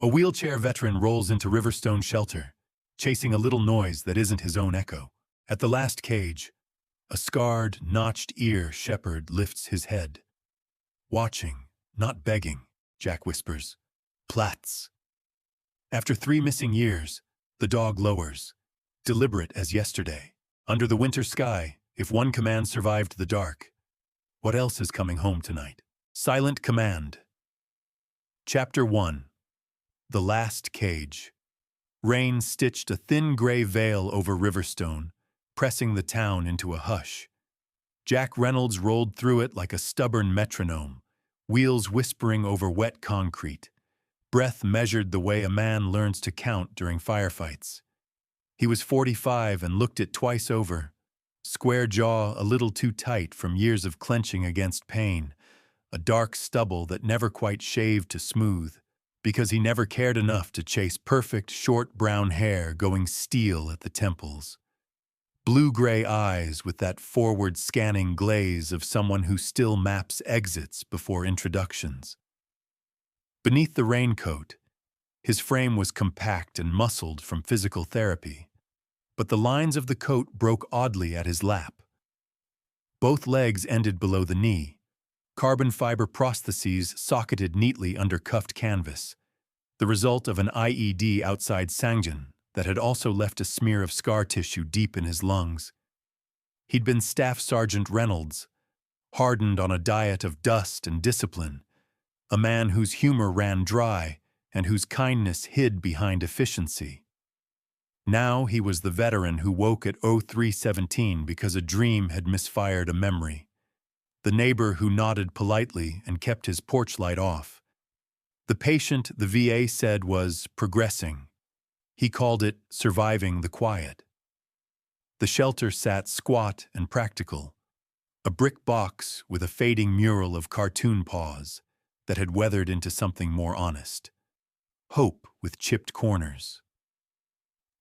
A wheelchair veteran rolls into Riverstone shelter, chasing a little noise that isn't his own echo. At the last cage, a scarred, notched ear shepherd lifts his head. Watching, not begging, Jack whispers. Platz. After 3 missing years, the dog lowers, deliberate as yesterday. Under the winter sky, if one command survived the dark, what else is coming home tonight? Silent Command. Chapter 1. The Last Cage. Rain stitched a thin gray veil over Riverstone, pressing the town into a hush. Jack Reynolds rolled through it like a stubborn metronome, wheels whispering over wet concrete. Breath measured the way a man learns to count during firefights. He was 45 and looked it twice over, square jaw a little too tight from years of clenching against pain, a dark stubble that never quite shaved to smooth, because he never cared enough to chase perfect, short brown hair going steel at the temples. Blue-gray eyes with that forward-scanning glaze of someone who still maps exits before introductions. Beneath the raincoat, his frame was compact and muscled from physical therapy, but the lines of the coat broke oddly at his lap. Both legs ended below the knee, carbon fiber prostheses socketed neatly under cuffed canvas, the result of an IED outside Sangin that had also left a smear of scar tissue deep in his lungs. He'd been Staff Sergeant Reynolds, hardened on a diet of dust and discipline, a man whose humor ran dry and whose kindness hid behind efficiency. Now he was the veteran who woke at 03:17 because a dream had misfired a memory. The neighbor who nodded politely and kept his porch light off. The patient the VA said was progressing. He called it surviving the quiet. The shelter sat squat and practical, a brick box with a fading mural of cartoon paws that had weathered into something more honest. Hope with chipped corners.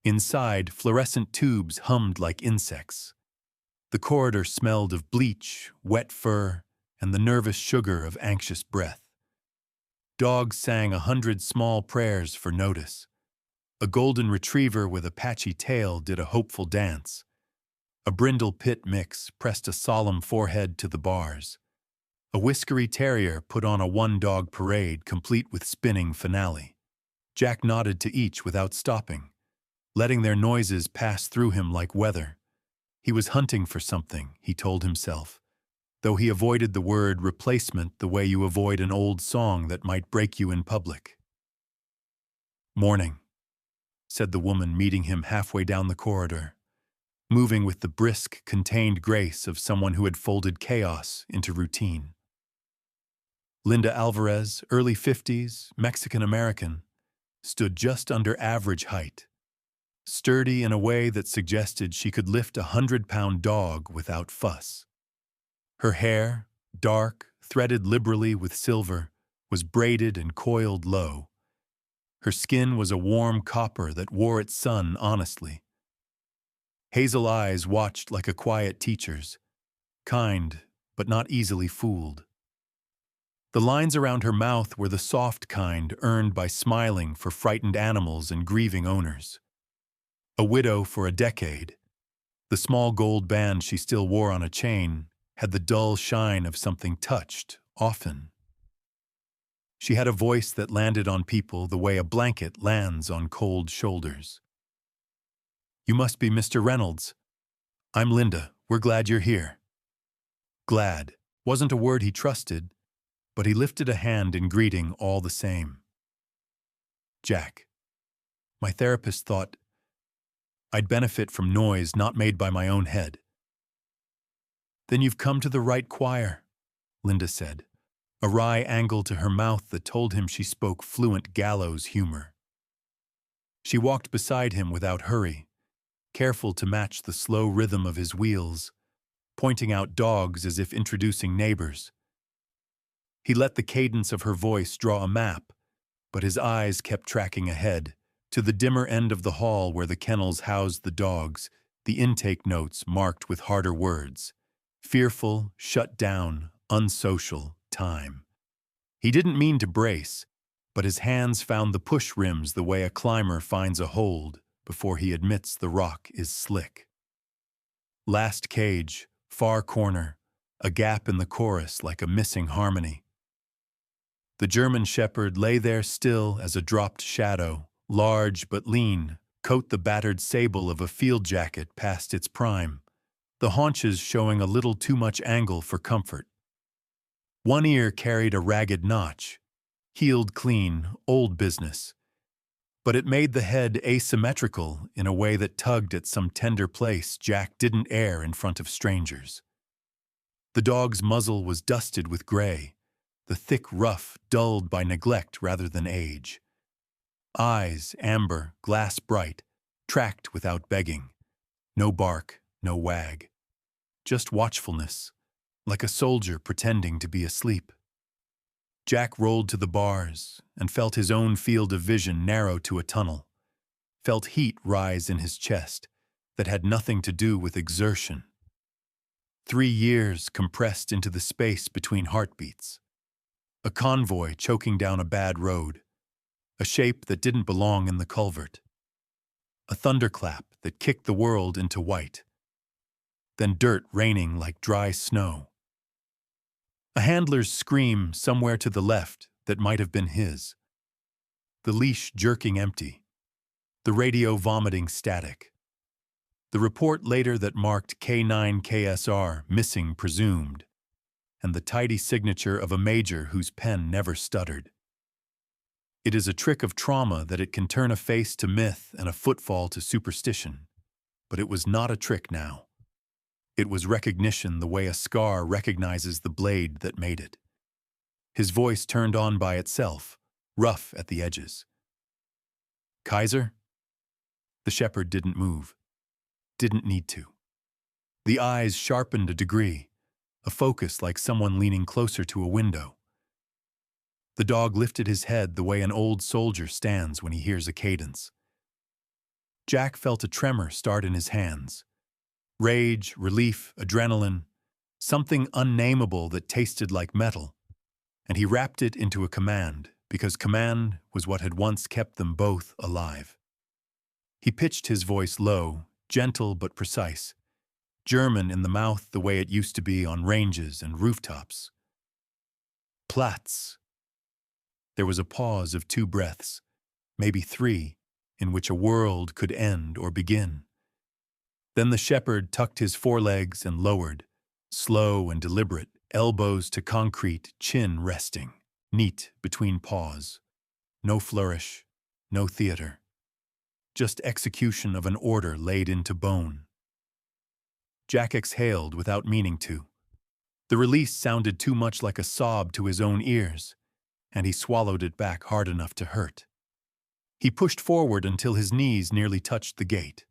Inside, fluorescent tubes hummed like insects. The corridor smelled of bleach, wet fur, and the nervous sugar of anxious breath. Dogs sang 100 small prayers for notice. A golden retriever with a patchy tail did a hopeful dance. A brindle pit mix pressed a solemn forehead to the bars. A whiskery terrier put on a one-dog parade complete with spinning finale. Jack nodded to each without stopping, letting their noises pass through him like weather. He was hunting for something, he told himself, though he avoided the word replacement the way you avoid an old song that might break you in public. "Morning," said the woman meeting him halfway down the corridor, moving with the brisk, contained grace of someone who had folded chaos into routine. Linda Alvarez, early 50s, Mexican-American, stood just under average height, sturdy in a way that suggested she could lift a 100-pound dog without fuss. Her hair, dark, threaded liberally with silver, was braided and coiled low. Her skin was a warm copper that wore its sun honestly. Hazel eyes watched like a quiet teacher's, kind but not easily fooled. The lines around her mouth were the soft kind earned by smiling for frightened animals and grieving owners. A widow for a decade, the small gold band she still wore on a chain had the dull shine of something touched, often. She had a voice that landed on people the way a blanket lands on cold shoulders. "You must be Mr. Reynolds. I'm Linda. We're glad you're here." Glad wasn't a word he trusted, but he lifted a hand in greeting all the same. "Jack, my therapist thought I'd benefit from noise not made by my own head." "Then you've come to the right choir," Linda said, a wry angle to her mouth that told him she spoke fluent gallows humor. She walked beside him without hurry, careful to match the slow rhythm of his wheels, pointing out dogs as if introducing neighbors. He let the cadence of her voice draw a map, but his eyes kept tracking ahead, to the dimmer end of the hall where the kennels housed the dogs, the intake notes marked with harder words. Fearful, shut down, unsocial, time. He didn't mean to brace, but his hands found the push rims the way a climber finds a hold before he admits the rock is slick. Last cage, far corner, a gap in the chorus like a missing harmony. The German shepherd lay there still as a dropped shadow, large but lean, coat the battered sable of a field jacket past its prime, the haunches showing a little too much angle for comfort. One ear carried a ragged notch, healed clean, old business, but it made the head asymmetrical in a way that tugged at some tender place Jack didn't air in front of strangers. The dog's muzzle was dusted with gray, the thick ruff dulled by neglect rather than age. Eyes, amber, glass bright, tracked without begging. No bark, no wag. Just watchfulness, like a soldier pretending to be asleep. Jack rolled to the bars and felt his own field of vision narrow to a tunnel, felt heat rise in his chest that had nothing to do with exertion. 3 years compressed into the space between heartbeats. A convoy choking down a bad road, a shape that didn't belong in the culvert. A thunderclap that kicked the world into white. Then dirt raining like dry snow. A handler's scream somewhere to the left that might have been his. The leash jerking empty. The radio vomiting static. The report later that marked K9 KSR missing presumed, and the tidy signature of a major whose pen never stuttered. It is a trick of trauma that it can turn a face to myth and a footfall to superstition, but it was not a trick now. It was recognition the way a scar recognizes the blade that made it. His voice turned on by itself, rough at the edges. Kaiser? The shepherd didn't move. Didn't need to. The eyes sharpened a degree, a focus like someone leaning closer to a window. The dog lifted his head the way an old soldier stands when he hears a cadence. Jack felt a tremor start in his hands. Rage, relief, adrenaline, something unnameable that tasted like metal, and he wrapped it into a command, because command was what had once kept them both alive. He pitched his voice low, gentle but precise, German in the mouth the way it used to be on ranges and rooftops. Platz. There was a pause of 2 breaths, maybe 3, in which a world could end or begin. Then the shepherd tucked his forelegs and lowered, slow and deliberate, elbows to concrete, chin resting, neat between paws. No flourish, no theater. Just execution of an order laid into bone. Jack exhaled without meaning to. The release sounded too much like a sob to his own ears, and he swallowed it back hard enough to hurt. He pushed forward until his knees nearly touched the gate.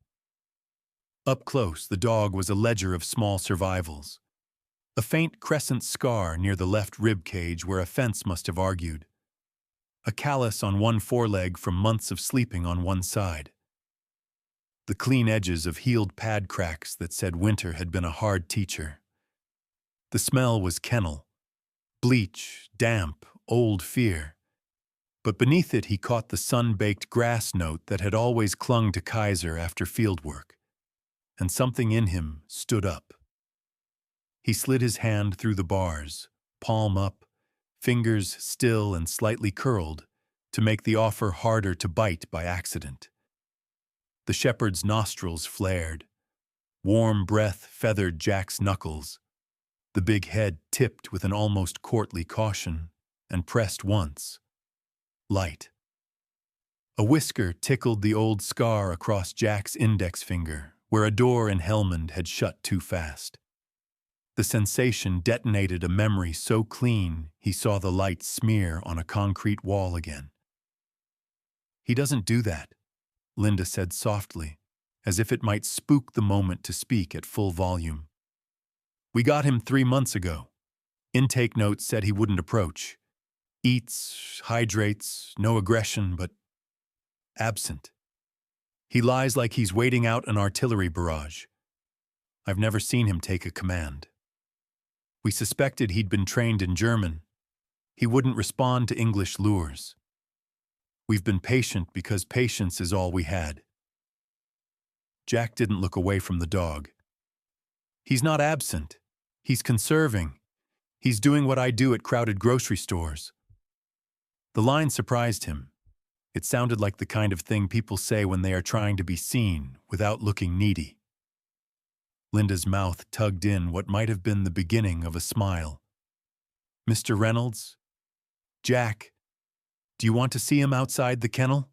Up close, the dog was a ledger of small survivals. A faint crescent scar near the left rib cage where a fence must have argued. A callus on one foreleg from months of sleeping on one side. The clean edges of healed pad cracks that said winter had been a hard teacher. The smell was kennel, bleach, damp, old fear. But beneath it he caught the sun-baked grass note that had always clung to Kaiser after field work. And something in him stood up. He slid his hand through the bars, palm up, fingers still and slightly curled, to make the offer harder to bite by accident. The shepherd's nostrils flared. Warm breath feathered Jack's knuckles. The big head tipped with an almost courtly caution, and pressed once. Light. A whisker tickled the old scar across Jack's index finger, where a door in Helmand had shut too fast. The sensation detonated a memory so clean he saw the light smear on a concrete wall again. "He doesn't do that," Linda said softly, as if it might spook the moment to speak at full volume. "We got him 3 months ago. Intake notes said he wouldn't approach. Eats, hydrates, no aggression, but absent. He lies like he's waiting out an artillery barrage. I've never seen him take a command. We suspected he'd been trained in German. He wouldn't respond to English lures. We've been patient because patience is all we had. Jack didn't look away from the dog. He's not absent. He's conserving. He's doing what I do at crowded grocery stores. The line surprised him. It sounded like the kind of thing people say when they are trying to be seen without looking needy. Linda's mouth tugged in what might have been the beginning of a smile. Mr. Reynolds? Jack, do you want to see him outside the kennel?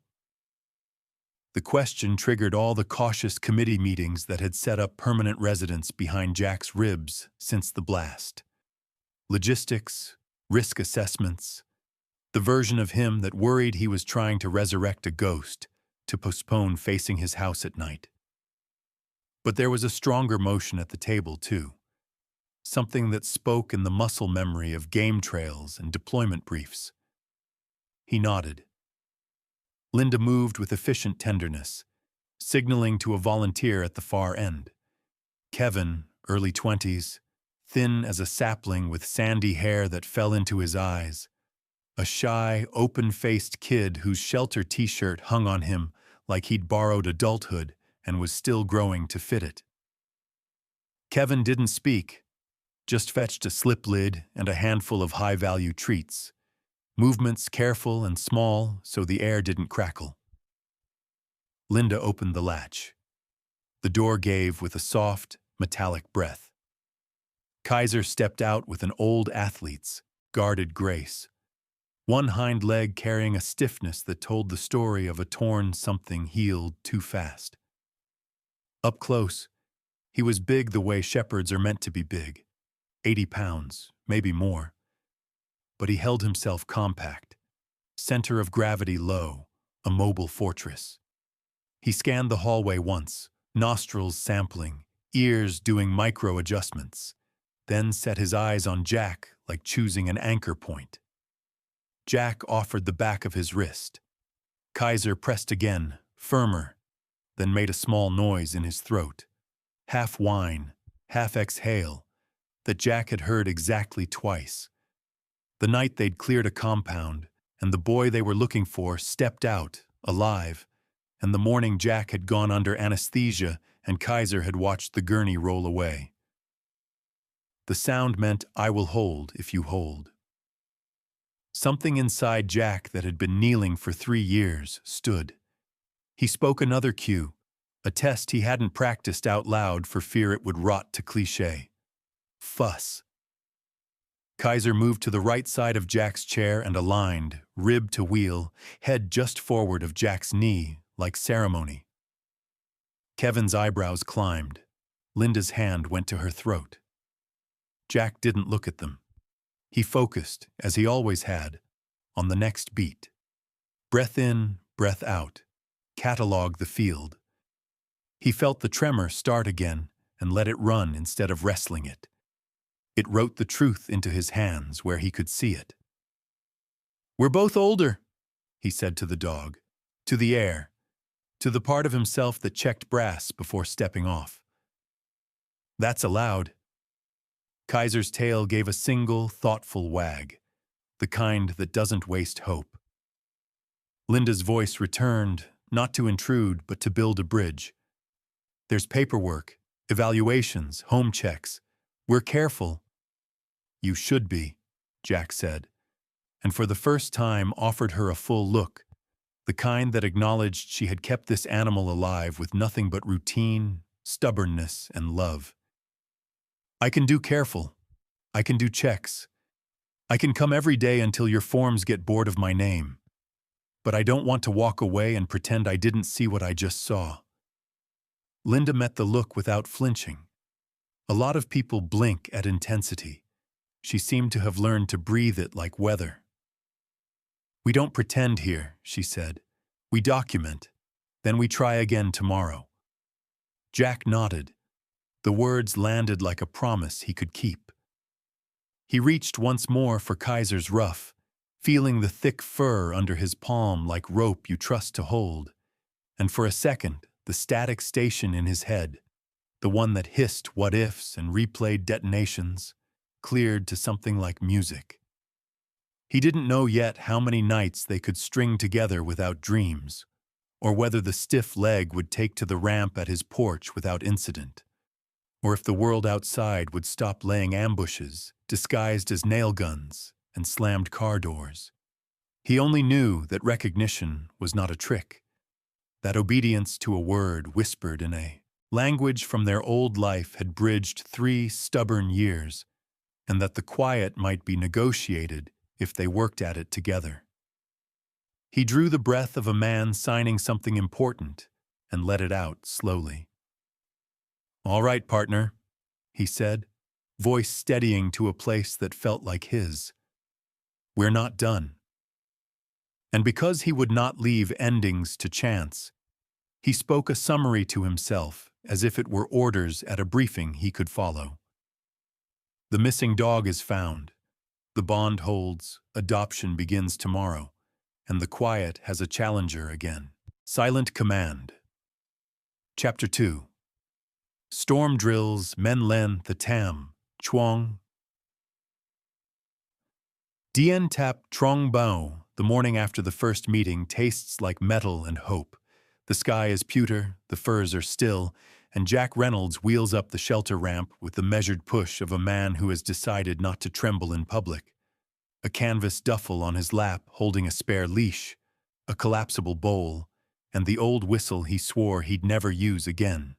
The question triggered all the cautious committee meetings that had set up permanent residence behind Jack's ribs since the blast. Logistics, risk assessments, the version of him that worried he was trying to resurrect a ghost to postpone facing his house at night. But there was a stronger motion at the table, too. Something that spoke in the muscle memory of game trails and deployment briefs. He nodded. Linda moved with efficient tenderness, signaling to a volunteer at the far end. Kevin, early 20s, thin as a sapling with sandy hair that fell into his eyes. A shy, open-faced kid whose shelter t-shirt hung on him like he'd borrowed adulthood and was still growing to fit it. Kevin didn't speak, just fetched a slip lid and a handful of high-value treats, movements careful and small so the air didn't crackle. Linda opened the latch. The door gave with a soft, metallic breath. Kaiser stepped out with an old athlete's guarded grace, one hind leg carrying a stiffness that told the story of a torn something healed too fast. Up close, he was big the way shepherds are meant to be big, 80 pounds, maybe more. But he held himself compact, center of gravity low, a mobile fortress. He scanned the hallway once, nostrils sampling, ears doing micro-adjustments, then set his eyes on Jack like choosing an anchor point. Jack offered the back of his wrist. Kaiser pressed again, firmer, then made a small noise in his throat, half whine, half exhale, that Jack had heard exactly twice. The night they'd cleared a compound, and the boy they were looking for stepped out, alive, and the morning Jack had gone under anesthesia and Kaiser had watched the gurney roll away. The sound meant, "I will hold if you hold." Something inside Jack that had been kneeling for 3 years stood. He spoke another cue, a test he hadn't practiced out loud for fear it would rot to cliché. Fuss. Kaiser moved to the right side of Jack's chair and aligned, rib to wheel, head just forward of Jack's knee, like ceremony. Kevin's eyebrows climbed. Linda's hand went to her throat. Jack didn't look at them. He focused, as he always had, on the next beat. Breath in, breath out. Catalog the field. He felt the tremor start again and let it run instead of wrestling it. It wrote the truth into his hands where he could see it. "We're both older," he said to the dog, to the air, to the part of himself that checked brass before stepping off. "That's allowed." Kaiser's tail gave a single, thoughtful wag, the kind that doesn't waste hope. Linda's voice returned, not to intrude, but to build a bridge. "There's paperwork, evaluations, home checks. We're careful." "You should be," Jack said, and for the first time offered her a full look, the kind that acknowledged she had kept this animal alive with nothing but routine, stubbornness, and love. "I can do careful. I can do checks. I can come every day until your forms get bored of my name. But I don't want to walk away and pretend I didn't see what I just saw." Linda met the look without flinching. A lot of people blink at intensity. She seemed to have learned to breathe it like weather. "We don't pretend here," she said. "We document. Then we try again tomorrow." Jack nodded. The words landed like a promise he could keep. He reached once more for Kaiser's ruff, feeling the thick fur under his palm like rope you trust to hold, and for a second, the static station in his head, the one that hissed what-ifs and replayed detonations, cleared to something like music. He didn't know yet how many nights they could string together without dreams, or whether the stiff leg would take to the ramp at his porch without incident, or if the world outside would stop laying ambushes, disguised as nail guns and slammed car doors. He only knew that recognition was not a trick, that obedience to a word whispered in a language from their old life had bridged 3 stubborn years, and that the quiet might be negotiated if they worked at it together. He drew the breath of a man signing something important and let it out slowly. "All right, partner," he said, voice steadying to a place that felt like his. "We're not done." And because he would not leave endings to chance, he spoke a summary to himself as if it were orders at a briefing he could follow. The missing dog is found. The bond holds, adoption begins tomorrow, and the quiet has a challenger again. Silent Command. Chapter 2. Storm Drills, Men Len the Tam, Chuang. Dien Tap Trong Bao, the morning after the first meeting, tastes like metal and hope. The sky is pewter, the firs are still, and Jack Reynolds wheels up the shelter ramp with the measured push of a man who has decided not to tremble in public. A canvas duffel on his lap holding a spare leash, a collapsible bowl, and the old whistle he swore he'd never use again.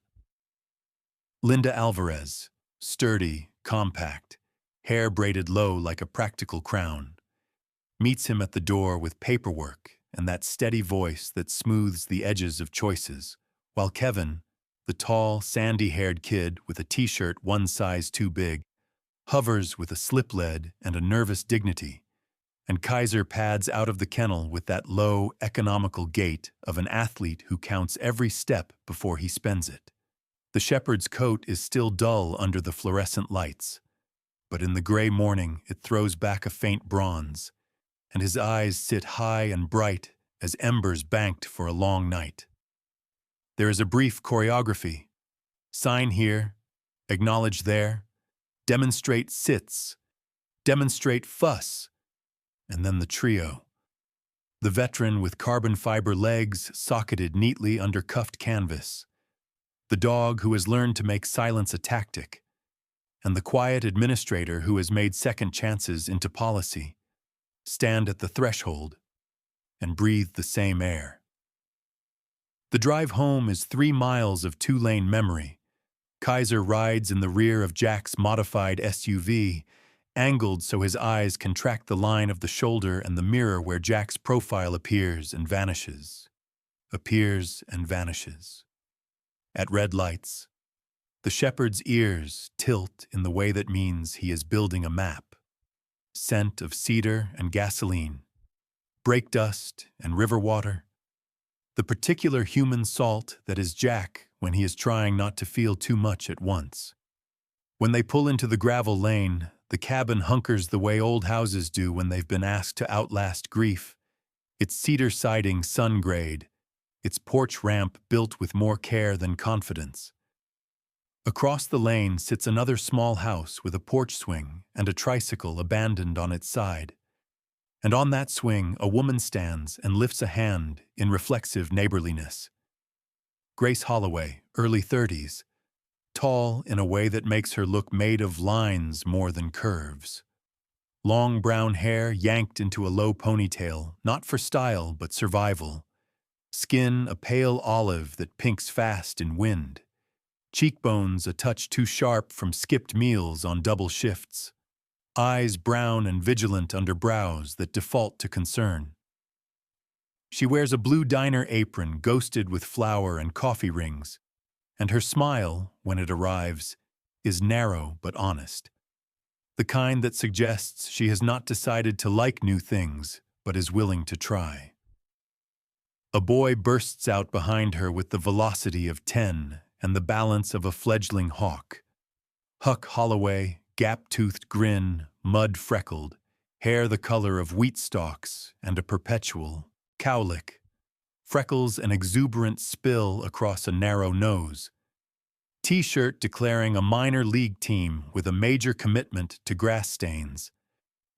Linda Alvarez, sturdy, compact, hair braided low like a practical crown, meets him at the door with paperwork and that steady voice that smooths the edges of choices, while Kevin, the tall, sandy-haired kid with a t-shirt one size too big, hovers with a slip lead and a nervous dignity, and Kaiser pads out of the kennel with that low, economical gait of an athlete who counts every step before he spends it. The shepherd's coat is still dull under the fluorescent lights, but in the gray morning it throws back a faint bronze, and his eyes sit high and bright as embers banked for a long night. There is a brief choreography. Sign here, acknowledge there, demonstrate sits, demonstrate fuss, and then the trio. The veteran with carbon fiber legs socketed neatly under cuffed canvas, the dog who has learned to make silence a tactic, and the quiet administrator who has made second chances into policy, stand at the threshold and breathe the same air. The drive home is 3 miles of 2-lane memory. Kaiser rides in the rear of Jack's modified SUV, angled so his eyes can track the line of the shoulder and the mirror where Jack's profile appears and vanishes. Appears and vanishes. At red lights, the shepherd's ears tilt in the way that means he is building a map. Scent of cedar and gasoline, brake dust and river water, the particular human salt that is Jack when he is trying not to feel too much at once. When they pull into the gravel lane, the cabin hunkers the way old houses do when they've been asked to outlast grief, its cedar siding sun-grayed, its porch ramp built with more care than confidence. Across the lane sits another small house with a porch swing and a tricycle abandoned on its side. And on that swing, a woman stands and lifts a hand in reflexive neighborliness. Grace Holloway, early 30s, tall in a way that makes her look made of lines more than curves. Long brown hair yanked into a low ponytail, not for style but survival. Skin a pale olive that pinks fast in wind. Cheekbones a touch too sharp from skipped meals on double shifts. Eyes brown and vigilant under brows that default to concern. She wears a blue diner apron ghosted with flour and coffee rings, and her smile, when it arrives, is narrow but honest. The kind that suggests she has not decided to like new things, but is willing to try. A boy bursts out behind her with the velocity of 10 and the balance of a fledgling hawk. Huck Holloway, gap-toothed grin, mud-freckled, hair the color of wheat stalks and a perpetual cowlick, freckles an exuberant spill across a narrow nose, T-shirt declaring a minor league team with a major commitment to grass stains,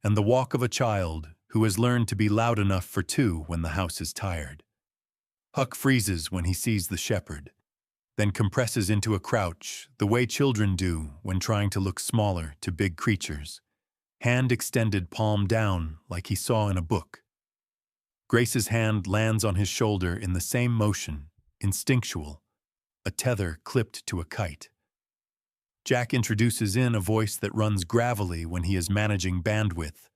and the walk of a child who has learned to be loud enough for two when the house is tired. Huck freezes when he sees the shepherd, then compresses into a crouch the way children do when trying to look smaller to big creatures, hand extended palm down like he saw in a book. Grace's hand lands on his shoulder in the same motion, instinctual, a tether clipped to a kite. Jack introduces in a voice that runs gravelly when he is managing bandwidth.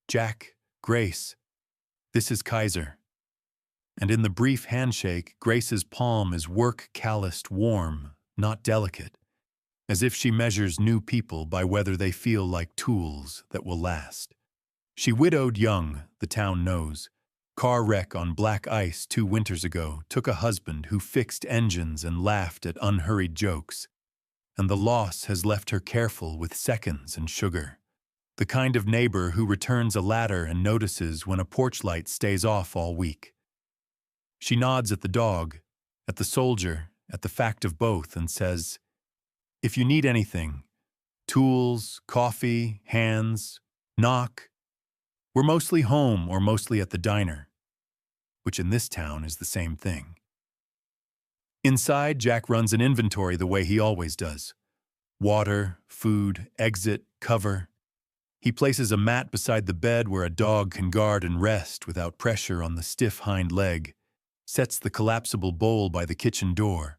"Jack, Grace, this is Kaiser." And in the brief handshake, Grace's palm is work-calloused warm, not delicate, as if she measures new people by whether they feel like tools that will last. She widowed young, the town knows. Car wreck on black ice 2 winters ago took a husband who fixed engines and laughed at unhurried jokes. And the loss has left her careful with seconds and sugar. The kind of neighbor who returns a ladder and notices when a porch light stays off all week. She nods at the dog, at the soldier, at the fact of both, and says, "If you need anything, tools, coffee, hands, knock. We're mostly home or mostly at the diner," which in this town is the same thing. Inside, Jack runs an inventory the way he always does. Water, food, exit, cover. He places a mat beside the bed where a dog can guard and rest without pressure on the stiff hind leg, sets the collapsible bowl by the kitchen door,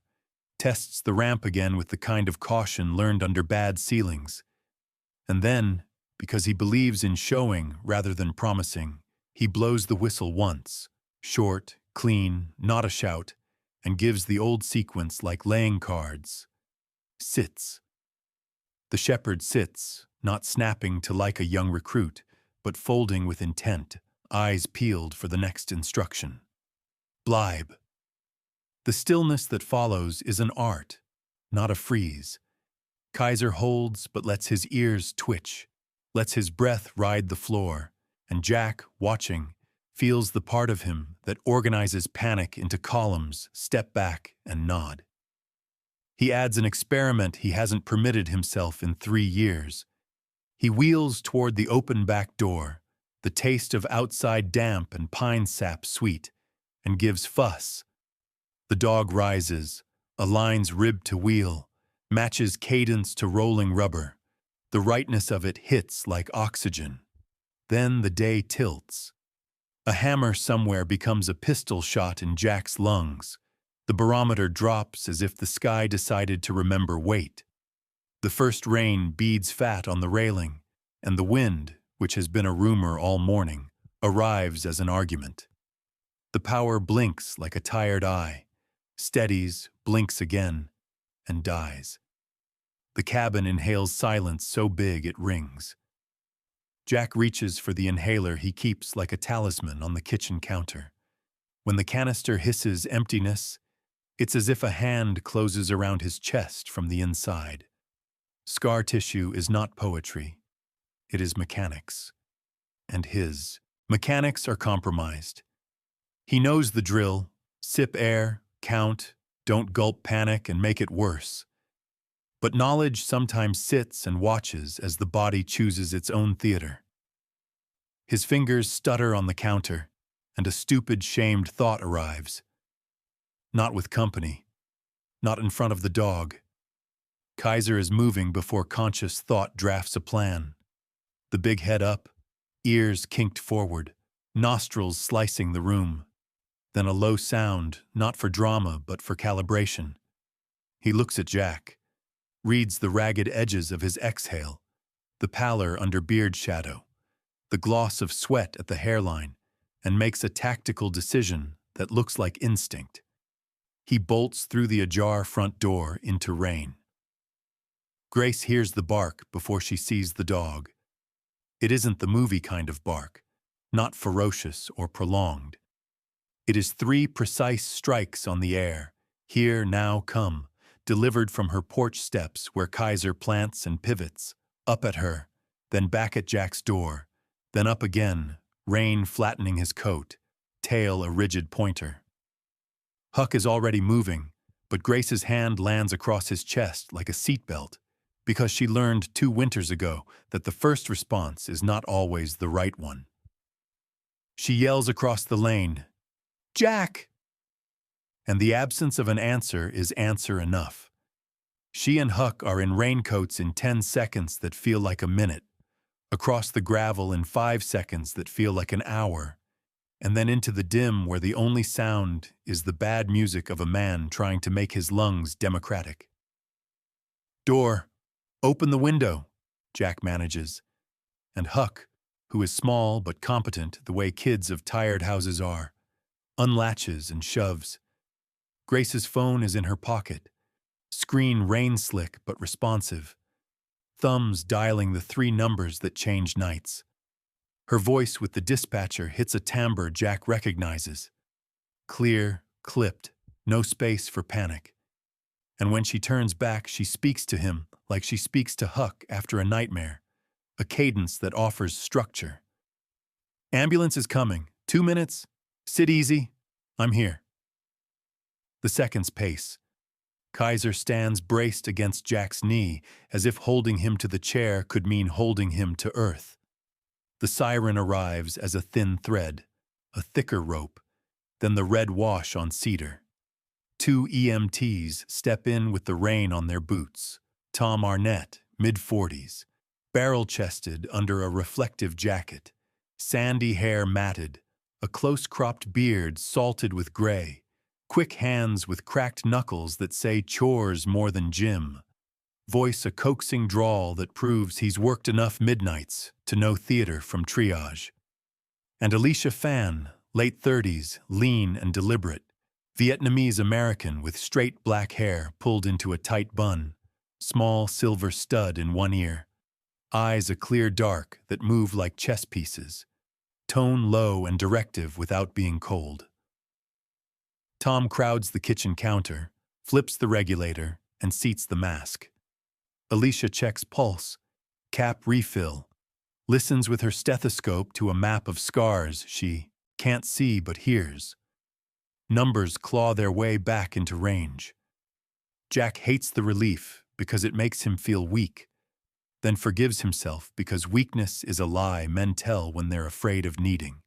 tests the ramp again with the kind of caution learned under bad ceilings. And then, because he believes in showing rather than promising, he blows the whistle once, short, clean, not a shout, and gives the old sequence like laying cards. Sits. The shepherd sits, not snapping to like a young recruit, but folding with intent, eyes peeled for the next instruction. Blibe. The stillness that follows is an art, not a freeze. Kaiser holds but lets his ears twitch, lets his breath ride the floor, and Jack, watching, feels the part of him that organizes panic into columns, step back, and nod. He adds an experiment he hasn't permitted himself in 3 years. He wheels toward the open back door, the taste of outside damp and pine sap sweet, and gives fuss. The dog rises, aligns rib to wheel, matches cadence to rolling rubber. The rightness of it hits like oxygen. Then the day tilts. A hammer somewhere becomes a pistol shot in Jack's lungs. The barometer drops as if the sky decided to remember weight. The first rain beads fat on the railing, and the wind, which has been a rumor all morning, arrives as an argument. The power blinks like a tired eye, steadies, blinks again, and dies. The cabin inhales silence so big it rings. Jack reaches for the inhaler he keeps like a talisman on the kitchen counter. When the canister hisses emptiness, it's as if a hand closes around his chest from the inside. Scar tissue is not poetry. It is mechanics. And his mechanics are compromised. He knows the drill: sip air, count, don't gulp panic and make it worse. But knowledge sometimes sits and watches as the body chooses its own theater. His fingers stutter on the counter, and a stupid, shamed thought arrives. Not with company. Not in front of the dog. Kaiser is moving before conscious thought drafts a plan. The big head up, ears kinked forward, nostrils slicing the room. Then a low sound, not for drama but for calibration. He looks at Jack, reads the ragged edges of his exhale, the pallor under beard shadow, the gloss of sweat at the hairline, and makes a tactical decision that looks like instinct. He bolts through the ajar front door into rain. Grace hears the bark before she sees the dog. It isn't the movie kind of bark, not ferocious or prolonged. It is 3 precise strikes on the air, here, now, come, delivered from her porch steps where Kaiser plants and pivots, up at her, then back at Jack's door, then up again, rain flattening his coat, tail a rigid pointer. Huck is already moving, but Grace's hand lands across his chest like a seatbelt, because she learned 2 winters ago that the first response is not always the right one. She yells across the lane, "Jack!" And the absence of an answer is answer enough. She and Huck are in raincoats in 10 seconds that feel like a minute, across the gravel in 5 seconds that feel like an hour, and then into the dim where the only sound is the bad music of a man trying to make his lungs democratic. "Door, open the window," Jack manages, and Huck, who is small but competent the way kids of tired houses are, unlatches and shoves. Grace's phone is in her pocket, screen rain-slick but responsive, thumbs dialing the 3 numbers that change nights. Her voice with the dispatcher hits a timbre Jack recognizes. Clear, clipped, no space for panic. And when she turns back, she speaks to him like she speaks to Huck after a nightmare, a cadence that offers structure. "Ambulance is coming. 2 minutes. Sit easy. I'm here." The seconds pace. Kaiser stands braced against Jack's knee, as if holding him to the chair could mean holding him to earth. The siren arrives as a thin thread, a thicker rope, than the red wash on cedar. 2 EMTs step in with the rain on their boots. Tom Arnett, mid-40s, barrel-chested under a reflective jacket, sandy hair matted, a close-cropped beard salted with gray, quick hands with cracked knuckles that say chores more than gym, voice a coaxing drawl that proves he's worked enough midnights to know theater from triage. And Alicia Phan, late 30s, lean and deliberate, Vietnamese-American with straight black hair pulled into a tight bun, small silver stud in one ear, eyes a clear dark that move like chess pieces, tone low and directive without being cold. Tom crowds the kitchen counter, flips the regulator, and seats the mask. Alicia checks pulse, cap refill, listens with her stethoscope to a map of scars she can't see but hears. Numbers claw their way back into range. Jack hates the relief because it makes him feel weak, then forgives himself because weakness is a lie men tell when they're afraid of needing.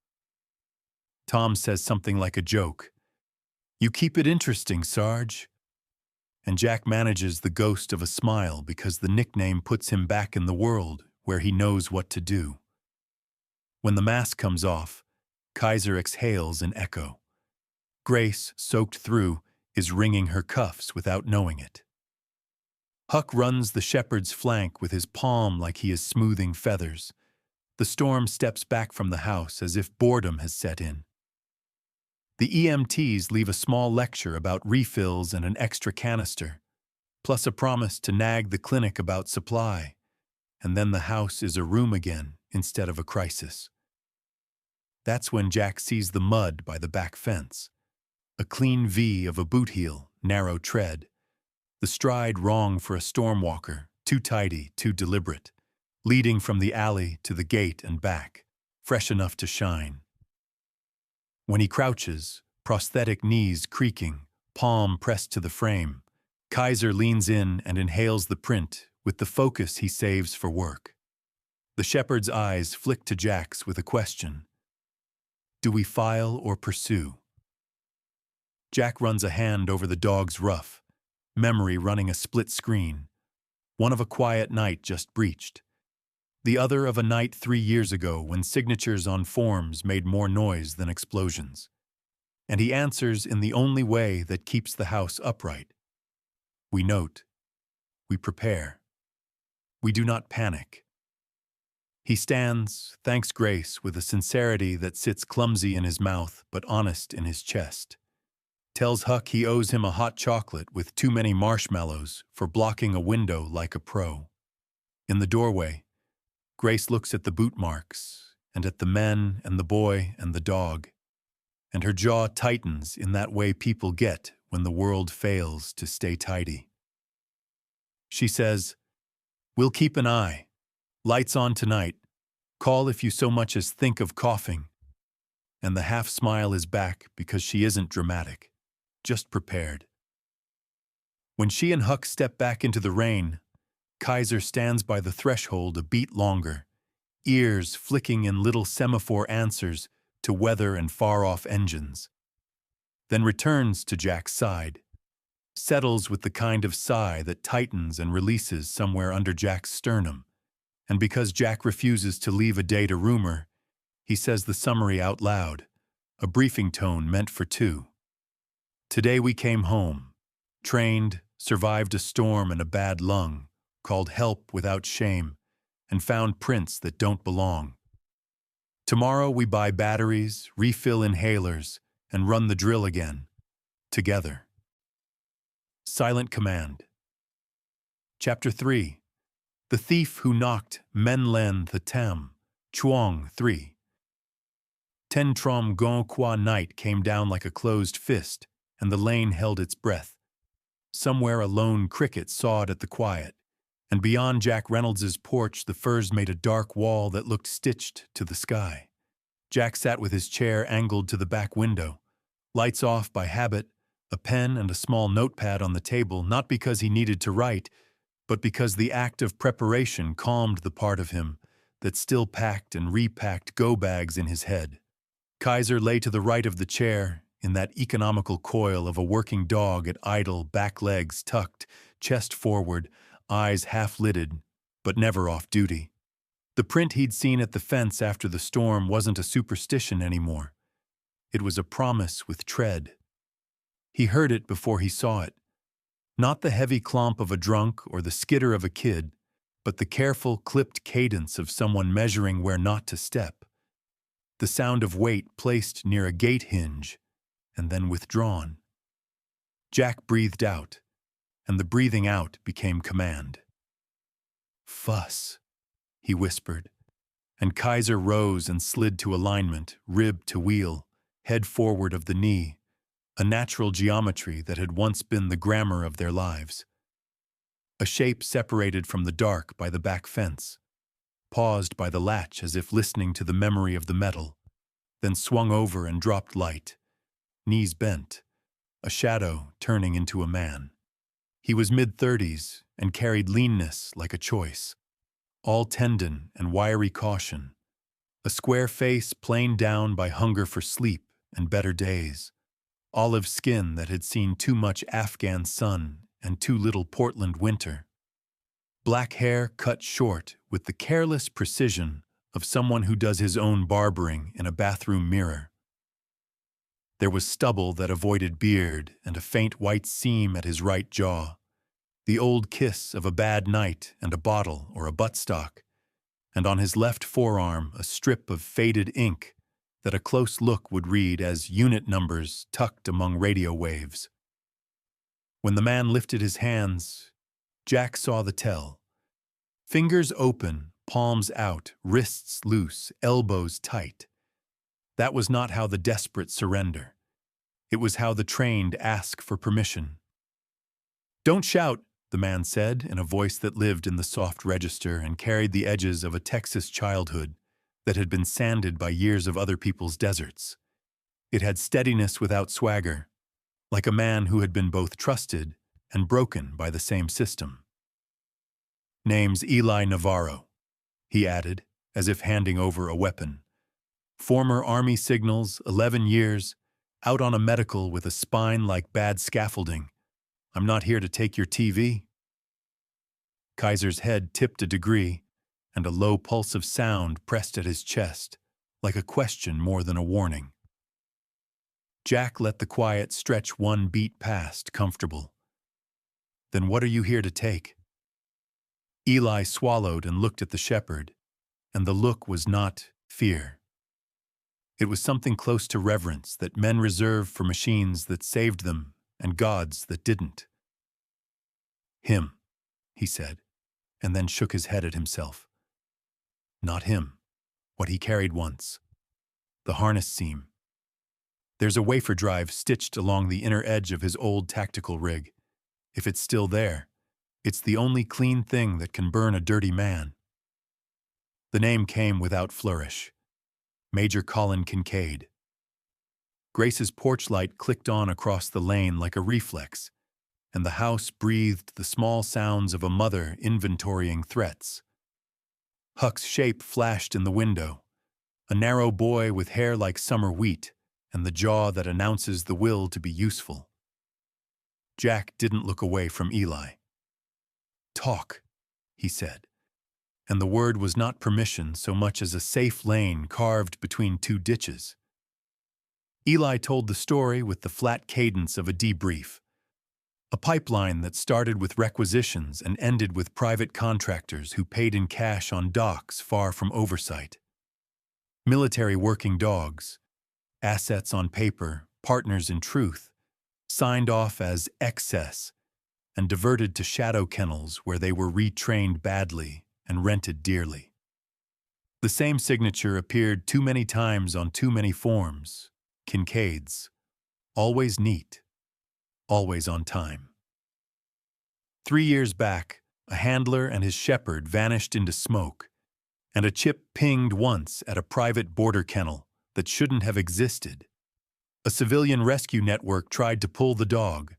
Tom says something like a joke. "You keep it interesting, Sarge." And Jack manages the ghost of a smile because the nickname puts him back in the world where he knows what to do. When the mask comes off, Kaiser exhales an echo. Grace, soaked through, is wringing her cuffs without knowing it. Huck runs the shepherd's flank with his palm like he is smoothing feathers. The storm steps back from the house as if boredom has set in. The EMTs leave a small lecture about refills and an extra canister, plus a promise to nag the clinic about supply, and then the house is a room again instead of a crisis. That's when Jack sees the mud by the back fence. A clean V of a boot heel, narrow tread. The stride wrong for a stormwalker, too tidy, too deliberate. Leading from the alley to the gate and back, fresh enough to shine. When he crouches, prosthetic knees creaking, palm pressed to the frame, Kaiser leans in and inhales the print with the focus he saves for work. The shepherd's eyes flick to Jack's with a question. Do we file or pursue? Jack runs a hand over the dog's ruff, memory running a split screen. One of a quiet night just breached. The other of a night 3 years ago when signatures on forms made more noise than explosions. And he answers in the only way that keeps the house upright. We note. We prepare. We do not panic. He stands, thanks Grace, with a sincerity that sits clumsy in his mouth but honest in his chest. Tells Huck he owes him a hot chocolate with too many marshmallows for blocking a window like a pro. In the doorway, Grace looks at the boot marks, and at the men and the boy and the dog, and her jaw tightens in that way people get when the world fails to stay tidy. She says, "We'll keep an eye. Lights on tonight. Call if you so much as think of coughing." And the half-smile is back because she isn't dramatic, just prepared. When she and Huck step back into the rain, Kaiser stands by the threshold a beat longer, ears flicking in little semaphore answers to weather and far-off engines, then returns to Jack's side, settles with the kind of sigh that tightens and releases somewhere under Jack's sternum, and because Jack refuses to leave a day to rumor, he says the summary out loud, a briefing tone meant for two. Today we came home, trained, survived a storm and a bad lung, called help without shame, and found prints that don't belong. Tomorrow we buy batteries, refill inhalers, and run the drill again, together. Silent Command. Chapter 3. The Thief Who Knocked Men Len the Tam, Chuang 3. Ten Trom Gon Qua night came down like a closed fist, and the lane held its breath. Somewhere a lone cricket sawed at the quiet, and beyond Jack Reynolds's porch the firs made a dark wall that looked stitched to the sky. Jack sat with his chair angled to the back window, lights off by habit, a pen and a small notepad on the table, not because he needed to write, but because the act of preparation calmed the part of him that still packed and repacked go-bags in his head. Kaiser lay to the right of the chair, in that economical coil of a working dog at idle, back legs tucked, chest forward, eyes half-lidded, but never off duty. The print he'd seen at the fence after the storm wasn't a superstition anymore. It was a promise with tread. He heard it before he saw it. Not the heavy clomp of a drunk or the skitter of a kid, but the careful, clipped cadence of someone measuring where not to step. The sound of weight placed near a gate hinge, and then withdrawn. Jack breathed out, and the breathing out became command. "Fuss," he whispered, and Kaiser rose and slid to alignment, rib to wheel, head forward of the knee, a natural geometry that had once been the grammar of their lives. A shape separated from the dark by the back fence, paused by the latch as if listening to the memory of the metal, then swung over and dropped light, knees bent, a shadow turning into a man. He was mid-30s and carried leanness like a choice, all tendon and wiry caution, a square face planed down by hunger for sleep and better days, olive skin that had seen too much Afghan sun and too little Portland winter, black hair cut short with the careless precision of someone who does his own barbering in a bathroom mirror. There was stubble that avoided beard and a faint white seam at his right jaw, the old kiss of a bad night and a bottle or a buttstock, and on his left forearm a strip of faded ink that a close look would read as unit numbers tucked among radio waves. When the man lifted his hands, Jack saw the tell. Fingers open, palms out, wrists loose, elbows tight. That was not how the desperate surrender. It was how the trained ask for permission. "Don't shout," the man said in a voice that lived in the soft register and carried the edges of a Texas childhood that had been sanded by years of other people's deserts. It had steadiness without swagger, like a man who had been both trusted and broken by the same system. "Name's Eli Navarro," he added, as if handing over a weapon. "Former Army signals, 11 years, out on a medical with a spine like bad scaffolding. I'm not here to take your TV." Kaiser's head tipped a degree, and a low pulse of sound pressed at his chest, like a question more than a warning. Jack let the quiet stretch one beat past, comfortable. "Then what are you here to take?" Eli swallowed and looked at the shepherd, and the look was not fear. It was something close to reverence that men reserve for machines that saved them and gods that didn't. "Him," he said, and then shook his head at himself. Not him. What he carried once. The harness seam. There's a wafer drive stitched along the inner edge of his old tactical rig. If it's still there, it's the only clean thing that can burn a dirty man. The name came without flourish. Major Colin Kincaid. Grace's porch light clicked on across the lane like a reflex, and the house breathed the small sounds of a mother inventorying threats. Huck's shape flashed in the window, a narrow boy with hair like summer wheat and the jaw that announces the will to be useful. Jack didn't look away from Eli. "Talk," he said, and the word was not permission so much as a safe lane carved between two ditches. Eli told the story with the flat cadence of a debrief. A pipeline that started with requisitions and ended with private contractors who paid in cash on docks far from oversight. Military working dogs, assets on paper, partners in truth, signed off as excess and diverted to shadow kennels where they were retrained badly and rented dearly. The same signature appeared too many times on too many forms, Kincaid's, always neat, always on time. 3 years back, a handler and his shepherd vanished into smoke, and a chip pinged once at a private border kennel that shouldn't have existed. A civilian rescue network tried to pull the dog.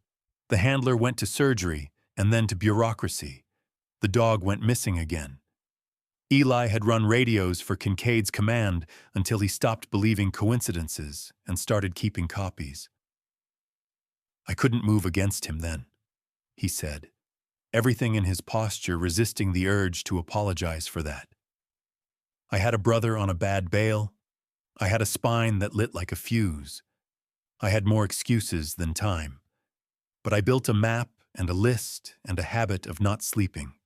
The handler went to surgery and then to bureaucracy. The dog went missing again. Eli had run radios for Kincaid's command until he stopped believing coincidences and started keeping copies. "I couldn't move against him then," he said, everything in his posture resisting the urge to apologize for that. "I had a brother on a bad bail. I had a spine that lit like a fuse. I had more excuses than time. But I built a map and a list and a habit of not sleeping.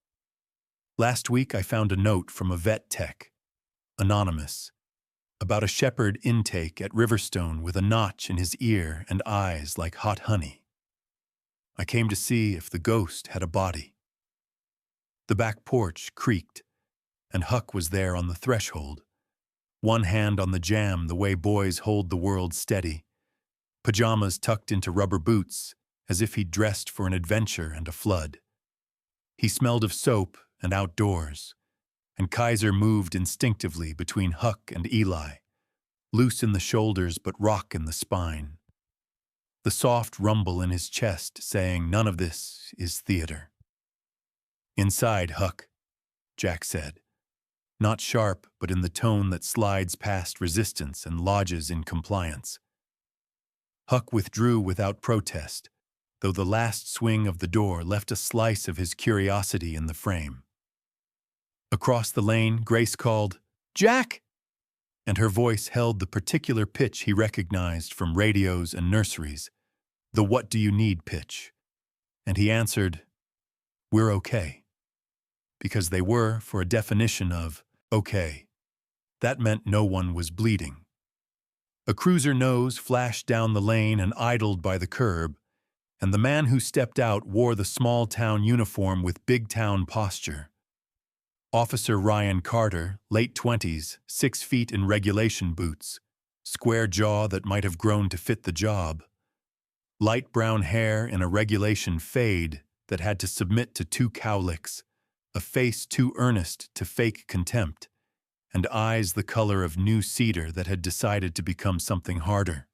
Last week I found a note from a vet tech, anonymous, about a shepherd intake at Riverstone with a notch in his ear and eyes like hot honey. I came to see if the ghost had a body." The back porch creaked, and Huck was there on the threshold, one hand on the jamb the way boys hold the world steady, pajamas tucked into rubber boots as if he'd dressed for an adventure and a flood. He smelled of soap and outdoors, and Kaiser moved instinctively between Huck and Eli, loose in the shoulders but rock in the spine. The soft rumble in his chest saying none of this is theater. "Inside, Huck," Jack said, not sharp but in the tone that slides past resistance and lodges in compliance. Huck withdrew without protest, though the last swing of the door left a slice of his curiosity in the frame. Across the lane, Grace called, "Jack!" and her voice held the particular pitch he recognized from radios and nurseries, the "what do you need" pitch. And he answered, "We're okay." Because they were, for a definition of okay. That meant no one was bleeding. A cruiser nose flashed down the lane and idled by the curb, and the man who stepped out wore the small-town uniform with big-town posture. Officer Ryan Carter, late 20s, 6 feet in regulation boots, square jaw that might have grown to fit the job, light brown hair in a regulation fade that had to submit to 2 cowlicks, a face too earnest to fake contempt, and eyes the color of new cedar that had decided to become something harder.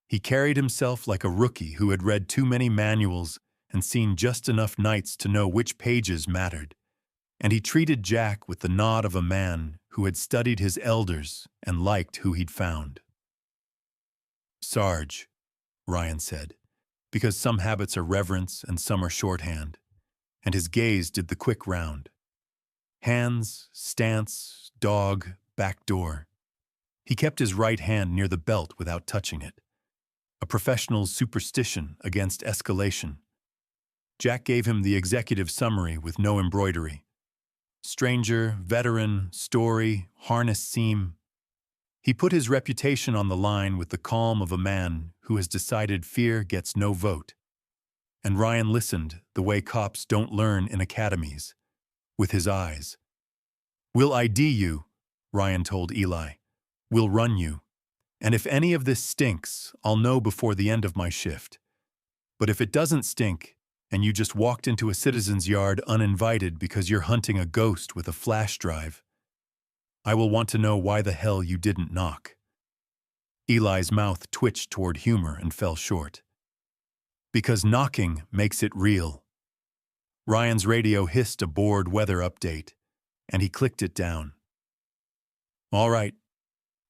He carried himself like a rookie who had read too many manuals and seen just enough nights to know which pages mattered, and he treated Jack with the nod of a man who had studied his elders and liked who he'd found. "Sarge," Ryan said, because some habits are reverence and some are shorthand, and his gaze did the quick round. Hands, stance, dog, back door. He kept his right hand near the belt without touching it. A professional's superstition against escalation. Jack gave him the executive summary with no embroidery. Stranger, veteran, story, harness seam. He put his reputation on the line with the calm of a man who has decided fear gets no vote. And Ryan listened the way cops don't learn in academies, with his eyes. "We'll ID you," Ryan told Eli. "We'll run you. And if any of this stinks, I'll know before the end of my shift. But if it doesn't stink, and you just walked into a citizen's yard uninvited because you're hunting a ghost with a flash drive, I will want to know why the hell you didn't knock." Eli's mouth twitched toward humor and fell short. "Because knocking makes it real." Ryan's radio hissed a bored weather update, and he clicked it down. "All right,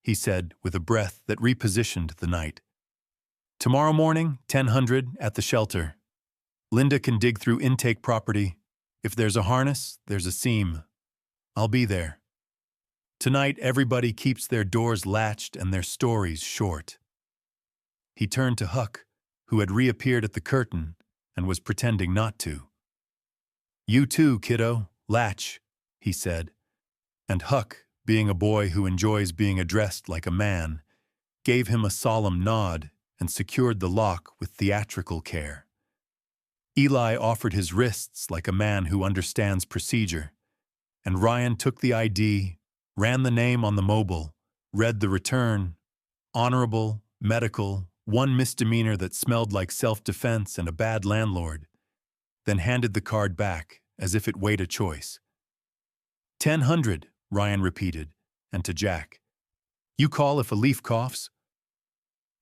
he said with a breath that repositioned the night. Tomorrow morning, 1000 at the shelter. Linda can dig through intake property. If there's a harness, there's a seam. I'll be there. Tonight, everybody keeps their doors latched and their stories short. He turned to Huck, who had reappeared at the curtain and was pretending not to. You too, kiddo, latch, he said, and Huck, being a boy who enjoys being addressed like a man, gave him a solemn nod and secured the lock with theatrical care. Eli offered his wrists like a man who understands procedure, and Ryan took the ID, ran the name on the mobile, read the return, honorable, medical, one misdemeanor that smelled like self-defense and a bad landlord, then handed the card back as if it weighed a choice. 1000, Ryan repeated, and to Jack, You call if a leaf coughs?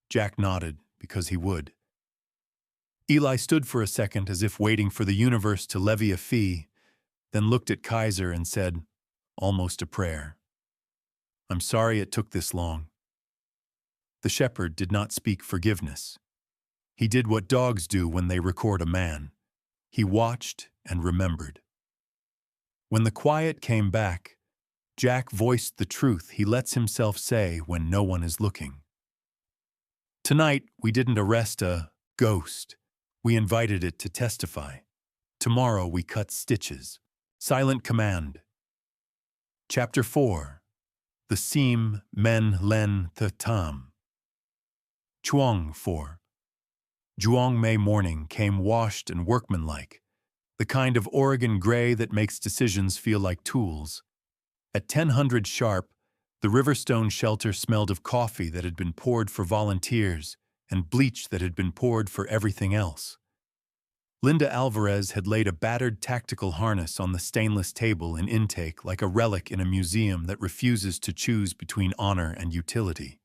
Jack nodded, because he would. Eli stood for a second as if waiting for the universe to levy a fee, then looked at Kaiser and said, almost a prayer, I'm sorry it took this long. The shepherd did not speak forgiveness. He did what dogs do when they record a man. He watched and remembered. When the quiet came back, Jack voiced the truth he lets himself say when no one is looking. Tonight, we didn't arrest a ghost. We invited it to testify. Tomorrow, we cut stitches. Silent command. Chapter 4. The Seam Men Len The Tam. Chuang 4. Juong May morning came washed and workmanlike, the kind of Oregon gray that makes decisions feel like tools. At 1000 sharp, the Riverstone shelter smelled of coffee that had been poured for volunteers and bleach that had been poured for everything else. Linda Alvarez had laid a battered tactical harness on the stainless table in intake like a relic in a museum that refuses to choose between honor and utility.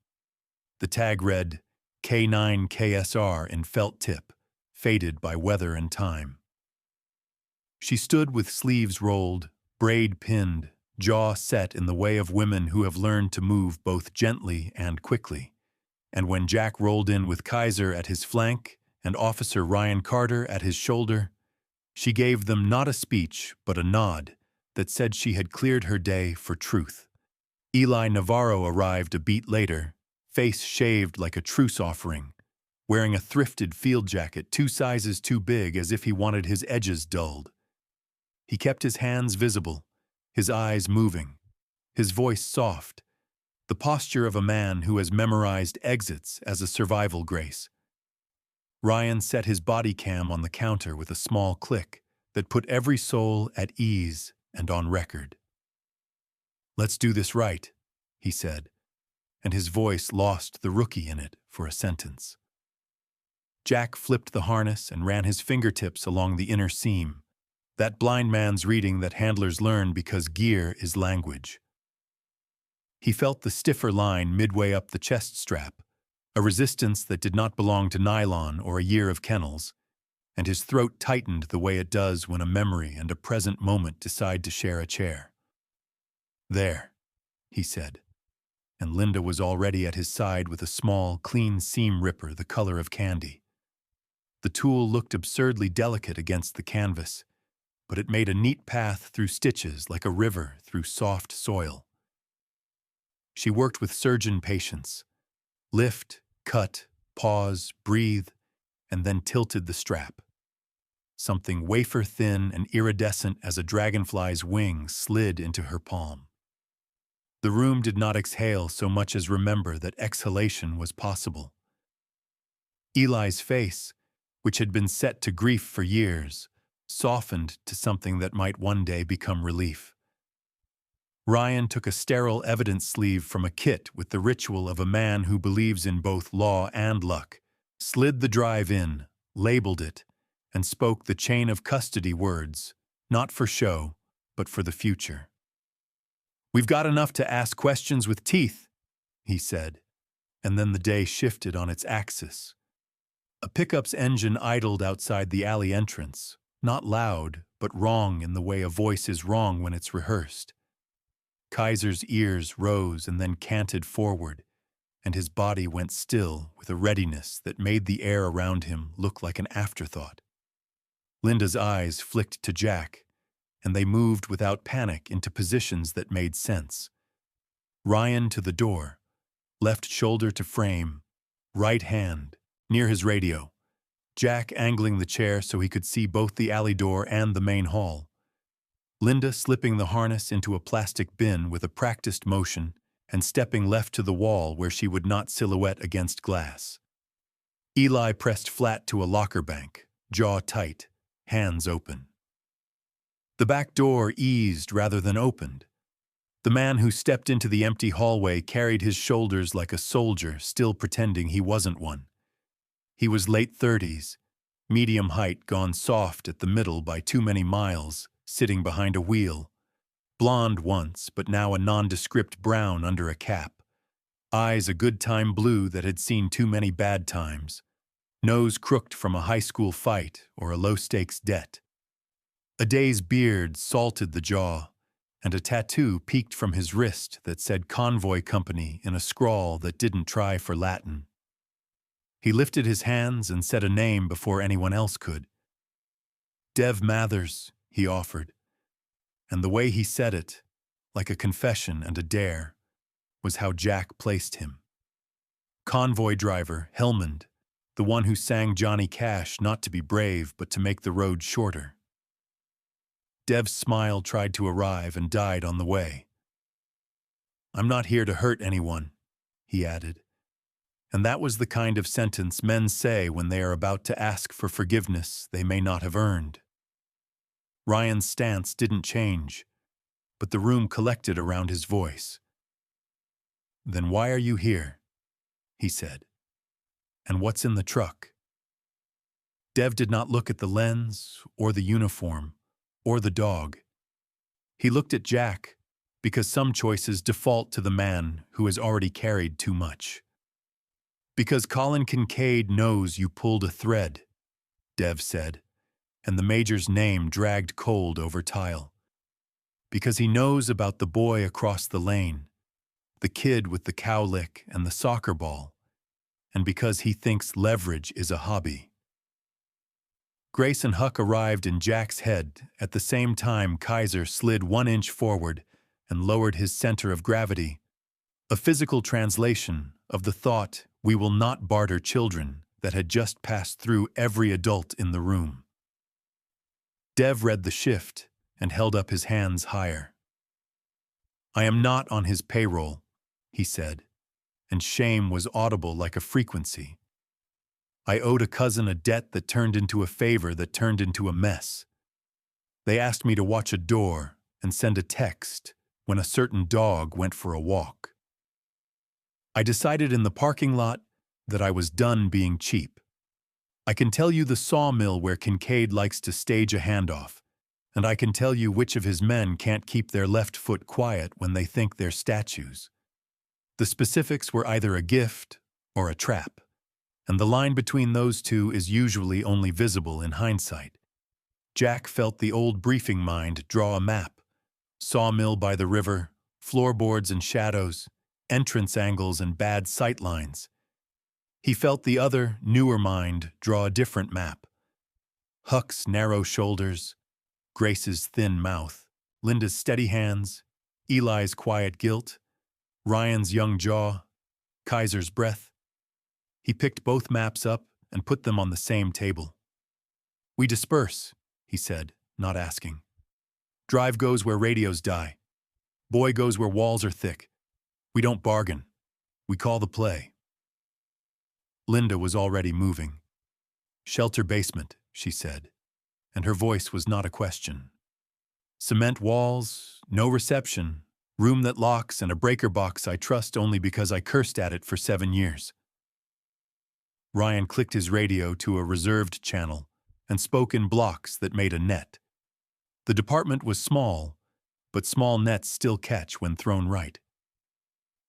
The tag read, K9 KSR in felt tip, faded by weather and time. She stood with sleeves rolled, braid pinned, jaw set in the way of women who have learned to move both gently and quickly. And when Jack rolled in with Kaiser at his flank and Officer Ryan Carter at his shoulder, she gave them not a speech but a nod that said she had cleared her day for truth. Eli Navarro arrived a beat later, face shaved like a truce offering, wearing a thrifted field jacket 2 sizes too big as if he wanted his edges dulled. He kept his hands visible, his eyes moving, his voice soft, the posture of a man who has memorized exits as a survival grace. Ryan set his body cam on the counter with a small click that put every soul at ease and on record. Let's do this right, he said, and his voice lost the rookie in it for a sentence. Jack flipped the harness and ran his fingertips along the inner seam, that blind man's reading that handlers learn because gear is language. He felt the stiffer line midway up the chest strap, a resistance that did not belong to nylon or a year of kennels, and his throat tightened the way it does when a memory and a present moment decide to share a chair. There, he said, and Linda was already at his side with a small, clean seam ripper the color of candy. The tool looked absurdly delicate against the canvas, but it made a neat path through stitches like a river through soft soil. She worked with surgeon patience. Lift, cut, pause, breathe, and then tilted the strap. Something wafer-thin and iridescent as a dragonfly's wing slid into her palm. The room did not exhale so much as remember that exhalation was possible. Eli's face, which had been set to grief for years, softened to something that might one day become relief. Ryan took a sterile evidence sleeve from a kit with the ritual of a man who believes in both law and luck, slid the drive in, labeled it, and spoke the chain of custody words, not for show, but for the future. We've got enough to ask questions with teeth, he said, and then the day shifted on its axis. A pickup's engine idled outside the alley entrance, not loud, but wrong in the way a voice is wrong when it's rehearsed. Kaiser's ears rose and then canted forward, and his body went still with a readiness that made the air around him look like an afterthought. Linda's eyes flicked to Jack, and they moved without panic into positions that made sense. Ryan to the door, left shoulder to frame, right hand, near his radio. Jack angling the chair so he could see both the alley door and the main hall. Linda slipping the harness into a plastic bin with a practiced motion and stepping left to the wall where she would not silhouette against glass. Eli pressed flat to a locker bank, jaw tight, hands open. The back door eased rather than opened. The man who stepped into the empty hallway carried his shoulders like a soldier, still pretending he wasn't one. He was late 30s, medium height gone soft at the middle by too many miles, sitting behind a wheel. Blonde once, but now a nondescript brown under a cap. Eyes a good-time blue that had seen too many bad times. Nose crooked from a high school fight or a low-stakes debt. A day's beard salted the jaw, and a tattoo peeked from his wrist that said Convoy Company in a scrawl that didn't try for Latin. He lifted his hands and said a name before anyone else could. "Dev Mathers," he offered, and the way he said it, like a confession and a dare, was how Jack placed him. Convoy driver, Helmand, the one who sang Johnny Cash not to be brave but to make the road shorter. Dev's smile tried to arrive and died on the way. "I'm not here to hurt anyone," he added. And that was the kind of sentence men say when they are about to ask for forgiveness they may not have earned. Ryan's stance didn't change, but the room collected around his voice. "Then why are you here?" he said. "And what's in the truck?" Dev did not look at the lens, or the uniform, or the dog. He looked at Jack, because some choices default to the man who has already carried too much. "Because Colin Kincaid knows you pulled a thread," Dev said, and the major's name dragged cold over tile. "Because he knows about the boy across the lane, the kid with the cowlick and the soccer ball, and because he thinks leverage is a hobby." Grace and Huck arrived in Jack's head at the same time Kaiser slid 1 inch forward and lowered his center of gravity, a physical translation of the thought, "We will not barter children," that had just passed through every adult in the room. Dev read the shift and held up his hands higher. "I am not on his payroll," he said, and shame was audible like a frequency. "I owed a cousin a debt that turned into a favor that turned into a mess. They asked me to watch a door and send a text when a certain dog went for a walk. I decided in the parking lot that I was done being cheap. I can tell you the sawmill where Kincaid likes to stage a handoff, and I can tell you which of his men can't keep their left foot quiet when they think they're statues. The specifics were either a gift or a trap, and the line between those two is usually only visible in hindsight." Jack felt the old briefing mind draw a map. Sawmill by the river, floorboards and shadows, entrance angles and bad sight lines. He felt the other, newer mind draw a different map. Huck's narrow shoulders, Grace's thin mouth, Linda's steady hands, Eli's quiet guilt, Ryan's young jaw, Kaiser's breath. He picked both maps up and put them on the same table. "We disperse," he said, not asking. "Drive goes where radios die. Boy goes where walls are thick. We don't bargain. We call the play." Linda was already moving. "Shelter basement," she said, and her voice was not a question. "Cement walls, no reception, room that locks, and a breaker box I trust only because I cursed at it for 7 years." Ryan clicked his radio to a reserved channel and spoke in blocks that made a net. The department was small, but small nets still catch when thrown right.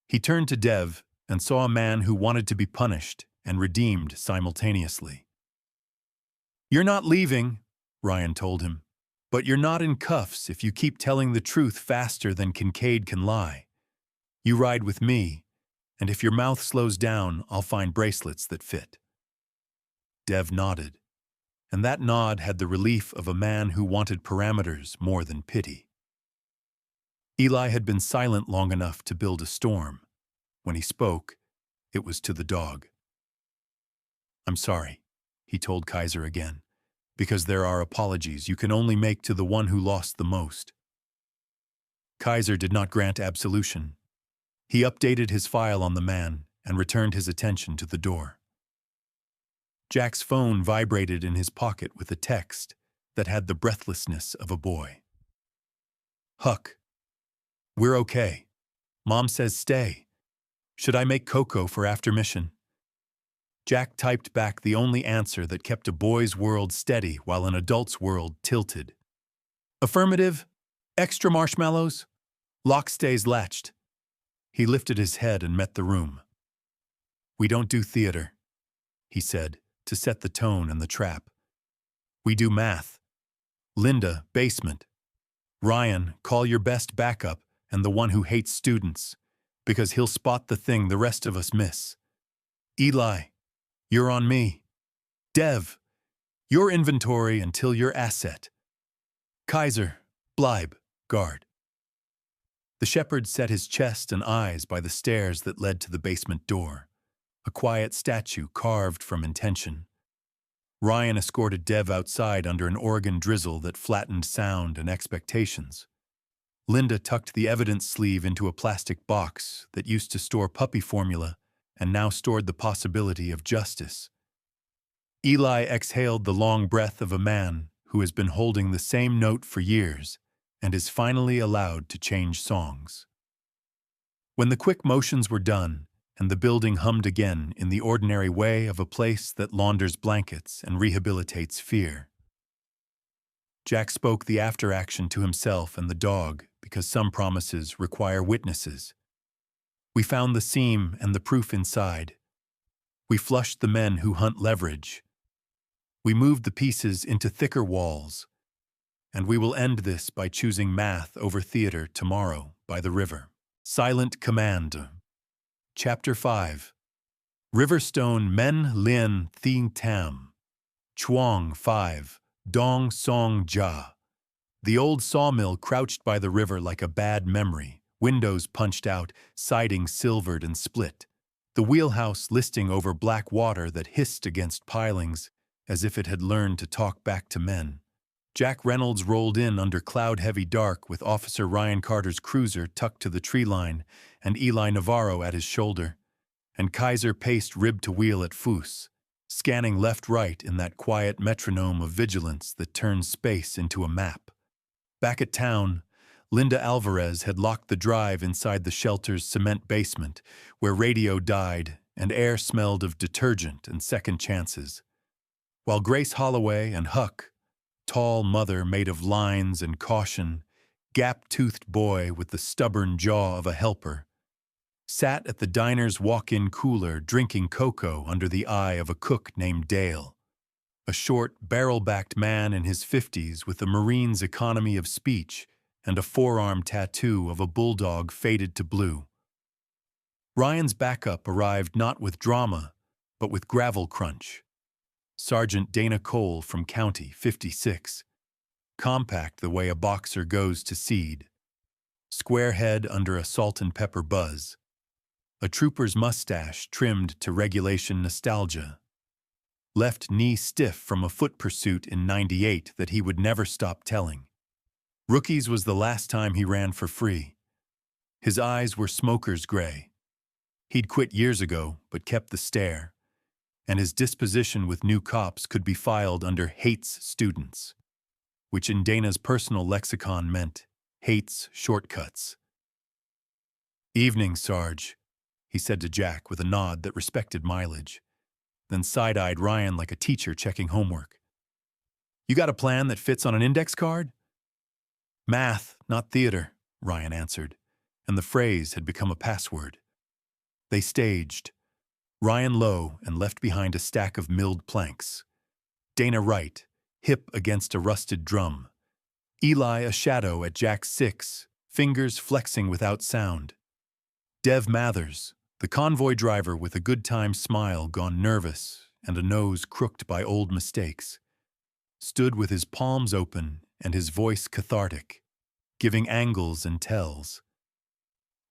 He turned to Dev and saw a man who wanted to be punished and redeemed simultaneously. "You're not leaving," Ryan told him. But you're not in cuffs if you keep telling the truth faster than Kincaid can lie. You ride with me, and if your mouth slows down, I'll find bracelets that fit." Dev nodded, and that nod had the relief of a man who wanted parameters more than pity. Eli had been silent long enough to build a storm. When he spoke, it was to the dog. "I'm sorry," he told Kaiser again, "because there are apologies you can only make to the one who lost the most." Kaiser did not grant absolution. He updated his file on the man and returned his attention to the door. Jack's phone vibrated in his pocket with a text that had the breathlessness of a boy. "Huck, we're okay. Mom says stay. Should I make cocoa for after mission?" Jack typed back the only answer that kept a boy's world steady while an adult's world tilted. "Affirmative. Extra marshmallows. Lock stays latched." He lifted his head and met the room. "We don't do theater," he said, to set the tone and the trap. "We do math. Linda, basement. Ryan, call your best backup and the one who hates students, because he'll spot the thing the rest of us miss. Eli, you're on me. Dev, your inventory until your asset. Kaiser, Bleib, guard." The shepherd set his chest and eyes by the stairs that led to the basement door, a quiet statue carved from intention. Ryan escorted Dev outside under an Oregon drizzle that flattened sound and expectations. Linda tucked the evidence sleeve into a plastic box that used to store puppy formula and now stored the possibility of justice. Eli exhaled the long breath of a man who has been holding the same note for years and is finally allowed to change songs. When the quick motions were done, and the building hummed again in the ordinary way of a place that launders blankets and rehabilitates fear, Jack spoke the after-action to himself and the dog because some promises require witnesses. "We found the seam and the proof inside. We flushed the men who hunt leverage. We moved the pieces into thicker walls. And we will end this by choosing math over theater tomorrow by the river." Silent Command. Chapter 5. Riverstone Men Lin Thing Tam. Chuang 5. Dong Song Ja. The old sawmill crouched by the river like a bad memory, windows punched out, siding silvered and split. The wheelhouse listing over black water that hissed against pilings as if it had learned to talk back to men. Jack Reynolds rolled in under cloud-heavy dark with Officer Ryan Carter's cruiser tucked to the tree line and Eli Navarro at his shoulder, and Kaiser paced rib to wheel at Foos, scanning left-right in that quiet metronome of vigilance that turns space into a map. Back at town, Linda Alvarez had locked the drive inside the shelter's cement basement, where radio died and air smelled of detergent and second chances. While Grace Holloway and Huck, tall mother made of lines and caution, gap-toothed boy with the stubborn jaw of a helper, sat at the diner's walk-in cooler drinking cocoa under the eye of a cook named Dale, a short, barrel-backed man in his 50s with a Marine's economy of speech and a forearm tattoo of a bulldog faded to blue. Ryan's backup arrived not with drama, but with gravel crunch. Sergeant Dana Cole from County 56, compact the way a boxer goes to seed, square head under a salt and pepper buzz, a trooper's mustache trimmed to regulation nostalgia, left knee stiff from a foot pursuit in '98 that he would never stop telling. Rookies was the last time he ran for free. His eyes were smoker's gray. He'd quit years ago, but kept the stare, and his disposition with new cops could be filed under hates students, which in Dana's personal lexicon meant hates shortcuts. "Evening, Sarge," he said to Jack with a nod that respected mileage, then side-eyed Ryan like a teacher checking homework. "You got a plan that fits on an index card?" "Math, not theater," Ryan answered, and the phrase had become a password. They staged, Ryan low and left behind a stack of milled planks. Dana right, hip against a rusted drum. Eli a shadow at Jack's 6, fingers flexing without sound. Dev Mathers, the convoy driver with a good-time smile gone nervous and a nose crooked by old mistakes, stood with his palms open and his voice cathartic, giving angles and tells.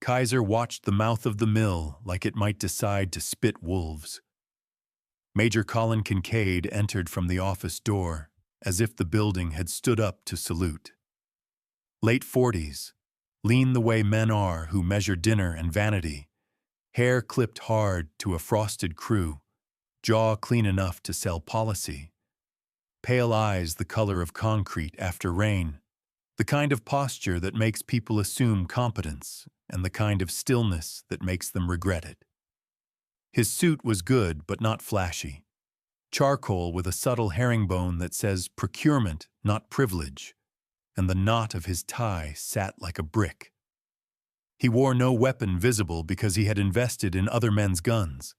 Kaiser watched the mouth of the mill like it might decide to spit wolves. Major Colin Kincaid entered from the office door, as if the building had stood up to salute. Late 40s, lean the way men are who measure dinner and vanity, hair clipped hard to a frosted crew, jaw clean enough to sell policy, pale eyes the color of concrete after rain, the kind of posture that makes people assume competence and the kind of stillness that makes them regret it. His suit was good but not flashy. Charcoal with a subtle herringbone that says procurement, not privilege, and the knot of his tie sat like a brick. He wore no weapon visible because he had invested in other men's guns.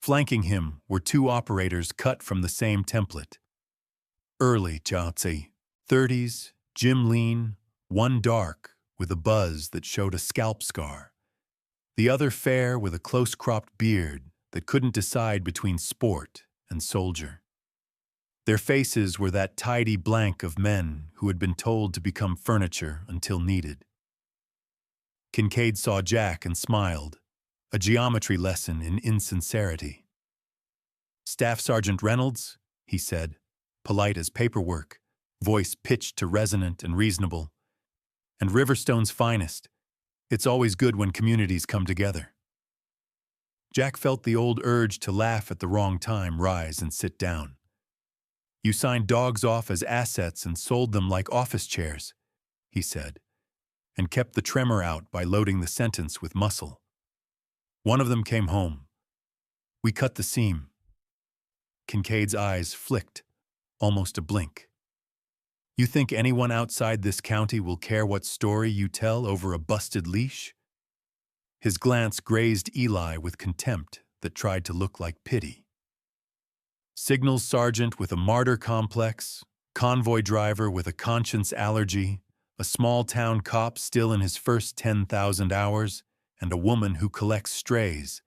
Flanking him were two operators cut from the same template. Early Jiaozi, 30s, Jim lean, one dark with a buzz that showed a scalp scar. The other fair with a close-cropped beard that couldn't decide between sport and soldier. Their faces were that tidy blank of men who had been told to become furniture until needed. Kincaid saw Jack and smiled, a geometry lesson in insincerity. "Staff Sergeant Reynolds," he said, polite as paperwork, voice pitched to resonant and reasonable. "And Riverstone's finest. It's always good when communities come together." Jack felt the old urge to laugh at the wrong time rise and sit down. "You signed dogs off as assets and sold them like office chairs," he said, and kept the tremor out by loading the sentence with muscle. "One of them came home. We cut the seam." Kincaid's eyes flicked, almost a blink. "You think anyone outside this county will care what story you tell over a busted leash?" His glance grazed Eli with contempt that tried to look like pity. Signals sergeant with a martyr complex, convoy driver with a conscience allergy, a small-town cop still in his first 10,000 hours, and a woman who collects strays.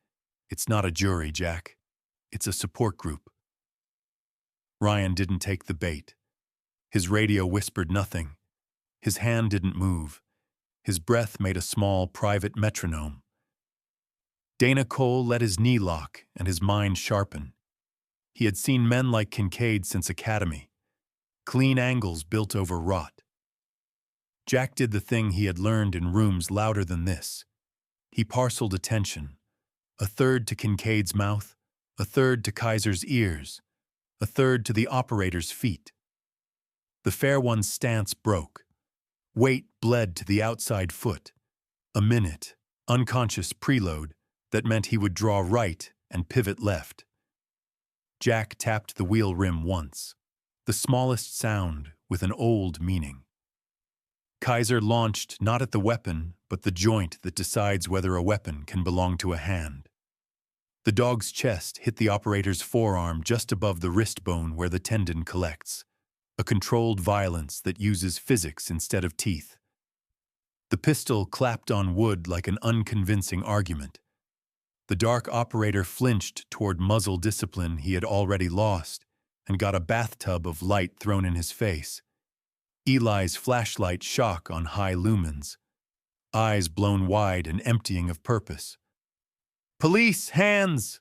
It's not a jury, Jack. It's a support group. Ryan didn't take the bait. His radio whispered nothing. His hand didn't move. His breath made a small, private metronome. Dana Cole let his knee lock and his mind sharpen. He had seen men like Kincaid since academy. Clean angles built over rot. Jack did the thing he had learned in rooms louder than this. He parceled attention. A third to Kincaid's mouth, a third to Kaiser's ears, a third to the operator's feet. The fair one's stance broke. Weight bled to the outside foot. A minute, unconscious preload that meant he would draw right and pivot left. Jack tapped the wheel rim once, the smallest sound with an old meaning. Kaiser launched not at the weapon, but the joint that decides whether a weapon can belong to a hand. The dog's chest hit the operator's forearm just above the wrist bone where the tendon collects, a controlled violence that uses physics instead of teeth. The pistol clapped on wood like an unconvincing argument. The dark operator flinched toward muzzle discipline he had already lost and got a bathtub of light thrown in his face. Eli's flashlight shock on high lumens, eyes blown wide and emptying of purpose. "Police, hands!"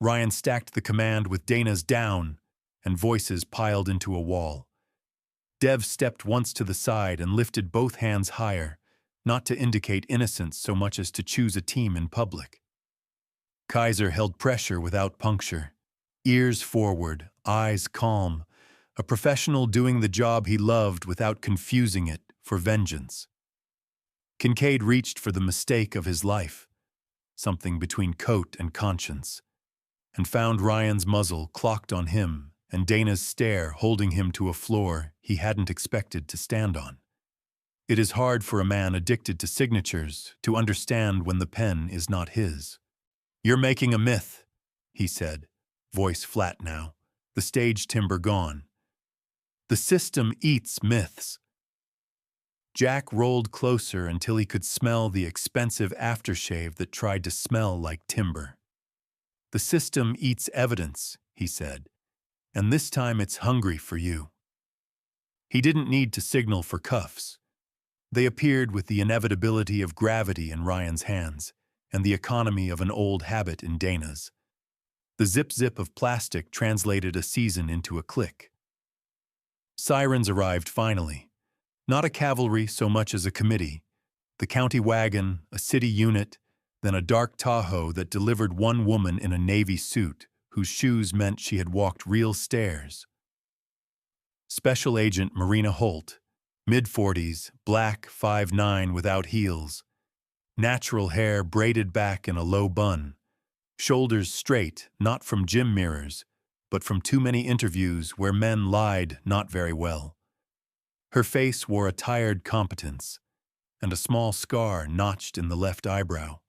Ryan stacked the command with Dana's down, and voices piled into a wall. Dev stepped once to the side and lifted both hands higher, not to indicate innocence so much as to choose a team in public. Kaiser held pressure without puncture, ears forward, eyes calm, a professional doing the job he loved without confusing it for vengeance. Kincaid reached for the mistake of his life, something between coat and conscience, and found Ryan's muzzle clocked on him and Dana's stare holding him to a floor he hadn't expected to stand on. It is hard for a man addicted to signatures to understand when the pen is not his. "You're making a myth," he said, voice flat now, the stage timbre gone. The system eats myths. Jack rolled closer until he could smell the expensive aftershave that tried to smell like timber. The system eats evidence, he said, and this time it's hungry for you. He didn't need to signal for cuffs. They appeared with the inevitability of gravity in Ryan's hands and the economy of an old habit in Dana's. The zip-zip of plastic translated a season into a click. Sirens arrived finally. Not a cavalry so much as a committee. The county wagon, a city unit, then a dark Tahoe that delivered one woman in a navy suit whose shoes meant she had walked real stairs. Special Agent Marina Holt, mid-40s, black, 5'9" without heels. Natural hair braided back in a low bun. Shoulders straight, not from gym mirrors, but from too many interviews where men lied not very well. Her face wore a tired competence, and a small scar notched in the left eyebrow,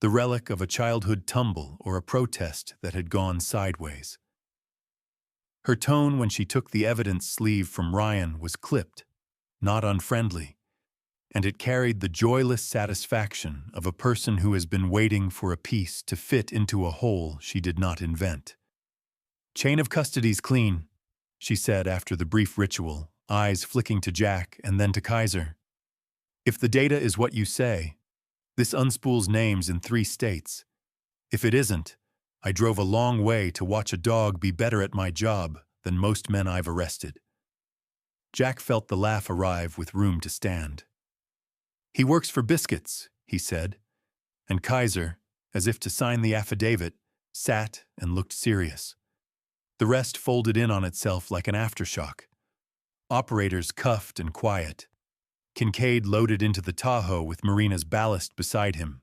the relic of a childhood tumble or a protest that had gone sideways. Her tone when she took the evidence sleeve from Ryan was clipped, not unfriendly, and it carried the joyless satisfaction of a person who has been waiting for a piece to fit into a hole she did not invent. "Chain of custody's clean," she said after the brief ritual, eyes flicking to Jack and then to Kaiser. "If the data is what you say, this unspools names in 3 states. If it isn't, I drove a long way to watch a dog be better at my job than most men I've arrested." Jack felt the laugh arrive with room to stand. "He works for biscuits," he said, and Kaiser, as if to sign the affidavit, sat and looked serious. The rest folded in on itself like an aftershock. Operators cuffed and quiet. Kincaid loaded into the Tahoe with Marina's ballast beside him.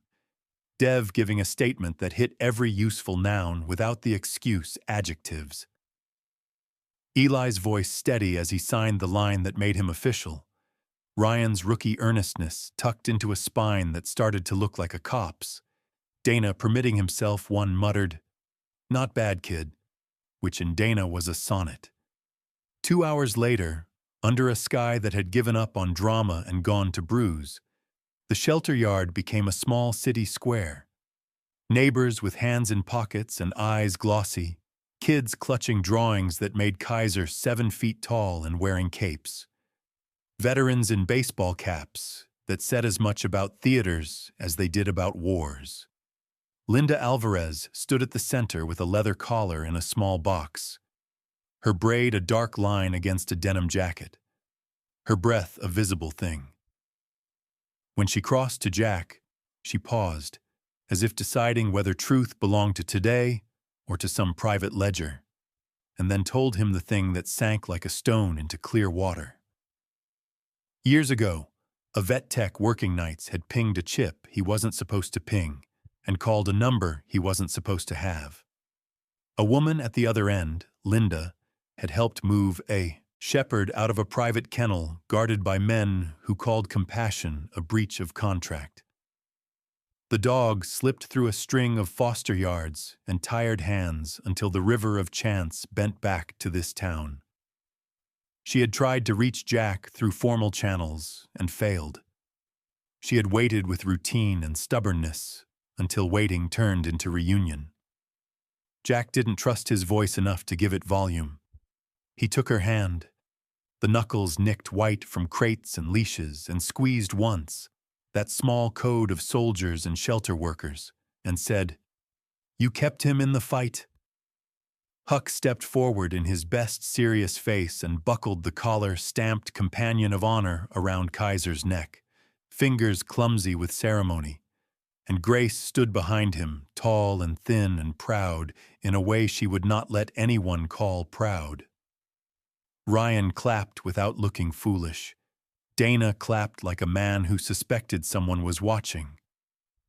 Dev giving a statement that hit every useful noun without the excuse adjectives. Eli's voice steady as he signed the line that made him official. Ryan's rookie earnestness tucked into a spine that started to look like a cop's. Dana permitting himself one muttered, "Not bad, kid," which in Dana was a sonnet. 2 hours later, under a sky that had given up on drama and gone to bruise, the shelter yard became a small city square. Neighbors with hands in pockets and eyes glossy, kids clutching drawings that made Kaiser 7 feet tall and wearing capes. Veterans in baseball caps that said as much about theaters as they did about wars. Linda Alvarez stood at the center with a leather collar in a small box. Her braid a dark line against a denim jacket. Her breath a visible thing. When she crossed to Jack, she paused, as if deciding whether truth belonged to today or to some private ledger, and then told him the thing that sank like a stone into clear water. Years ago, a vet tech working nights had pinged a chip he wasn't supposed to ping and called a number he wasn't supposed to have. A woman at the other end, Linda, had helped move a shepherd out of a private kennel guarded by men who called compassion a breach of contract. The dog slipped through a string of foster yards and tired hands until the river of chance bent back to this town. She had tried to reach Jack through formal channels and failed. She had waited with routine and stubbornness until waiting turned into reunion. Jack didn't trust his voice enough to give it volume. He took her hand. The knuckles nicked white from crates and leashes and squeezed once, that small code of soldiers and shelter workers, and said, "You kept him in the fight." Huck stepped forward in his best serious face and buckled the collar-stamped companion of honor around Kaiser's neck, fingers clumsy with ceremony, and Grace stood behind him, tall and thin and proud, in a way she would not let anyone call proud. Ryan clapped without looking foolish. Dana clapped like a man who suspected someone was watching.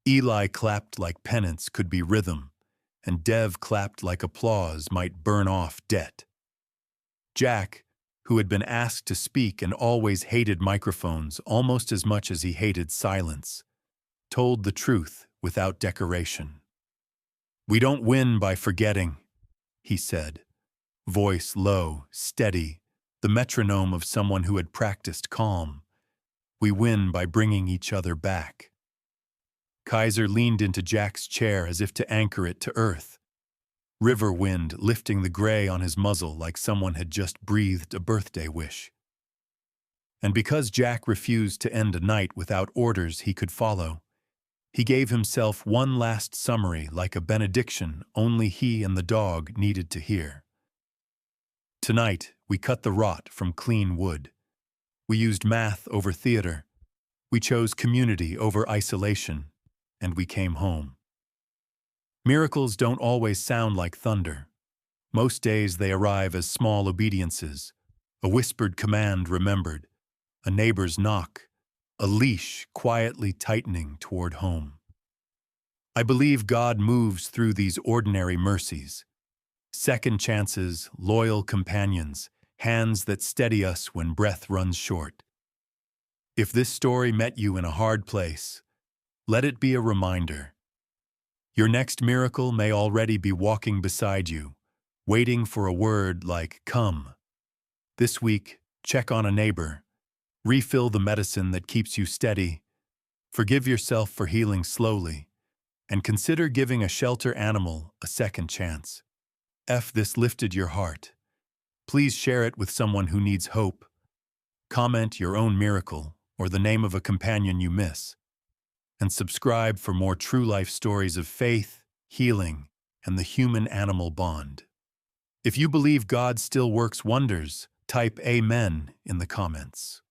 Eli clapped like penance could be rhythm, and Dev clapped like applause might burn off debt. Jack, who had been asked to speak and always hated microphones almost as much as he hated silence, told the truth without decoration. "We don't win by forgetting," he said, voice low, steady, the metronome of someone who had practiced calm. We win by bringing each other back. Kaiser leaned into Jack's chair as if to anchor it to earth. River wind lifting the gray on his muzzle like someone had just breathed a birthday wish. And because Jack refused to end a night without orders he could follow, he gave himself one last summary like a benediction only he and the dog needed to hear. Tonight, we cut the rot from clean wood. We used math over theater. We chose community over isolation, and we came home. Miracles don't always sound like thunder. Most days they arrive as small obediences, a whispered command remembered, a neighbor's knock, a leash quietly tightening toward home. I believe God moves through these ordinary mercies. Second chances, loyal companions, hands that steady us when breath runs short. If this story met you in a hard place, let it be a reminder. Your next miracle may already be walking beside you, waiting for a word like, "Come." This week, check on a neighbor. Refill the medicine that keeps you steady. Forgive yourself for healing slowly. And consider giving a shelter animal a second chance. If this lifted your heart, please share it with someone who needs hope. Comment your own miracle or the name of a companion you miss. And subscribe for more true life stories of faith, healing, and the human-animal bond. If you believe God still works wonders, type Amen in the comments.